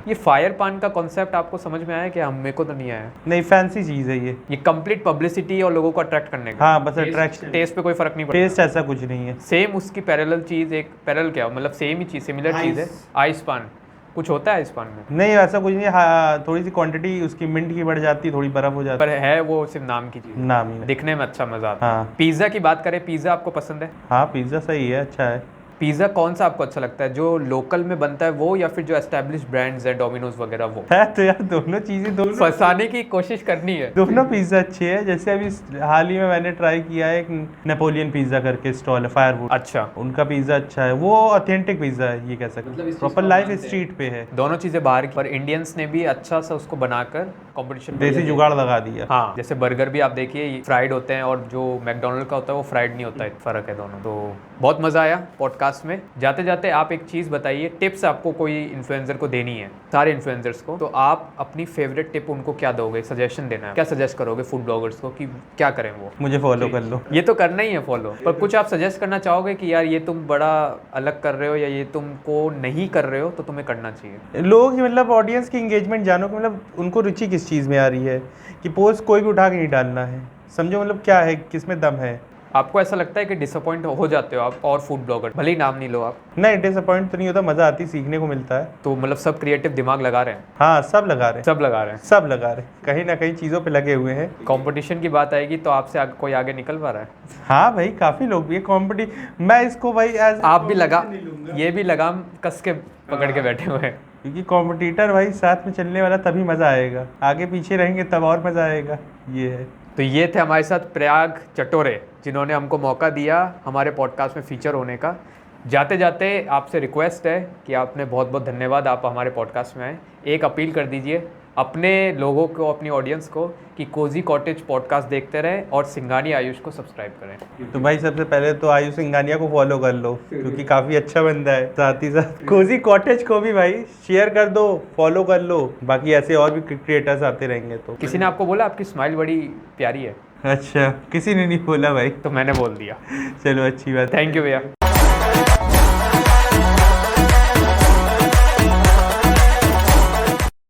ये फायर पान का कॉन्सेप्ट आपको समझ में आया कि मेरे को तो नहीं आया। नहीं, फैंसी चीज है ये कंप्लीट पब्लिसिटी और लोगों को अट्रैक्ट करने का। हाँ, बस अट्रैक्शन। टेस्ट पे कोई फर्क नहीं पड़ता। टेस्ट ऐसा कुछ नहीं है। सेम उसकी पैरेलल चीज, एक पैरेलल क्या मतलब सेम ही चीज, सिमिलर चीज है। आइस पान कुछ होता है आइस पान में? नहीं, ऐसा कुछ नहीं है। हाँ, थोड़ी सी क्वांटिटी उसकी मिंट की बढ़ जाती है, थोड़ी बर्फ हो जाती पर है वो सिर्फ नाम की चीज, नाम ही। दिखने में अच्छा मजा आता है। हाँ। पिज्जा की बात करें, पिज्जा आपको पसंद है? हाँ, पिज्जा सही है, अच्छा है। पिज्जा कौन सा आपको अच्छा लगता है, जो लोकल में बनता है वो, या फिर जो एस्टेब्लिश ब्रांड्स है डोमिनोज वगैरह वो? है तो यार दोनों चीजें, दोनों फंसाने की कोशिश करनी है। दोनों पिज्जा अच्छे हैं। जैसे अभी हाल ही में मैंने ट्राई किया है, एक नेपोलियन पिज्जा करके स्टॉल है, फायरवुड। अच्छा, उनका पिज्जा अच्छा है, वो ऑथेंटिक पिज्जा है, ये कह सकते हैं, प्रॉपर लाइफ स्ट्रीट पे है। दोनों चीजें बाहर की, पर इंडियंस ने भी अच्छा सा उसको बनाकर कंपटीशन देसी जुगाड़ लगा दिया। हाँ, जैसे बर्गर भी आप देखिए फ्राइड होते हैं, और जो मैकडोनल्ड का होता है वो फ्राइड नहीं होता है, फर्क है दोनों। तो बहुत मजा आया पॉडकास्ट में। जाते जाते आप एक चीज बताइए, टिप्स आपको कोई इन्फ्लुएंसर को देनी है, सारे इन्फ्लुएंसर्स को, तो आप अपनी फेवरेट टिप उनको क्या दोगे, सजेशन देना है, क्या सजेस्ट करोगे फूड ब्लॉगर्स को कि क्या करें वो? मुझे फॉलो कर लो। ये तो करना ही है फॉलो, पर कुछ आप सजेस्ट करना चाहोगे कि यार ये तुम बड़ा अलग कर रहे हो, या ये तुमको नहीं कर रहे हो तो तुम्हें करना चाहिए? लोग मतलब ऑडियंस की एंगेजमेंट जानो कि मतलब उनको रुचि किस चीज़ में आ रही है, कि पोस्ट कोई भी उठा के नहीं डालना है, समझो मतलब क्या है, किस में दम है। आपको ऐसा लगता है कि डिसअपॉइंट हो जाते हो आप और फूड ब्लॉगर, भले ही नाम नहीं लो आप? नहीं, डिसअपॉइंट तो नहीं होता, मज़ा आती, सीखने को मिलता है। तो मतलब सब क्रिएटिव दिमाग लगा रहे हैं? हाँ, सब लगा रहे हैं, सब लगा रहे हैं, सब लगा रहे हैं, कहीं ना कहीं चीज़ों पे लगे हुए हैं। कंपटीशन की बात आएगी तो आपसे कोई आगे निकल पा रहा है? हाँ भाई, काफ़ी लोग भी है मैं इसको भाई एज आप भी ये भी लगाम कस के पकड़ के बैठे हुए हैं, क्योंकि कॉम्पिटिटर भाई साथ में चलने वाला तभी मज़ा आएगा, आगे पीछे रहेंगे तब और मज़ा आएगा, ये है। तो ये थे हमारे साथ प्रयाग चटोरे, जिन्होंने हमको मौका दिया हमारे पॉडकास्ट में फीचर होने का। जाते जाते आपसे रिक्वेस्ट है कि आपने बहुत बहुत धन्यवाद, आप हमारे पॉडकास्ट में आए। एक अपील कर दीजिए अपने लोगों को, अपनी ऑडियंस को, कि कोजी कॉटेज पॉडकास्ट देखते रहें और सिंघानिया आयुष को सब्सक्राइब करें। तो भाई सबसे पहले तो आयुष सिंघानिया को फॉलो कर लो, क्योंकि काफ़ी अच्छा बंदा है। साथ ही साथ कोजी कॉटेज को भी भाई शेयर कर दो, फॉलो कर लो। बाकी ऐसे और भी क्रिएटर्स आते रहेंगे। तो किसी ने आपको बोला आपकी स्माइल बड़ी प्यारी है? अच्छा, किसी ने नहीं बोला भाई, तो मैंने बोल दिया। चलो अच्छी बात। थैंक यू भैया।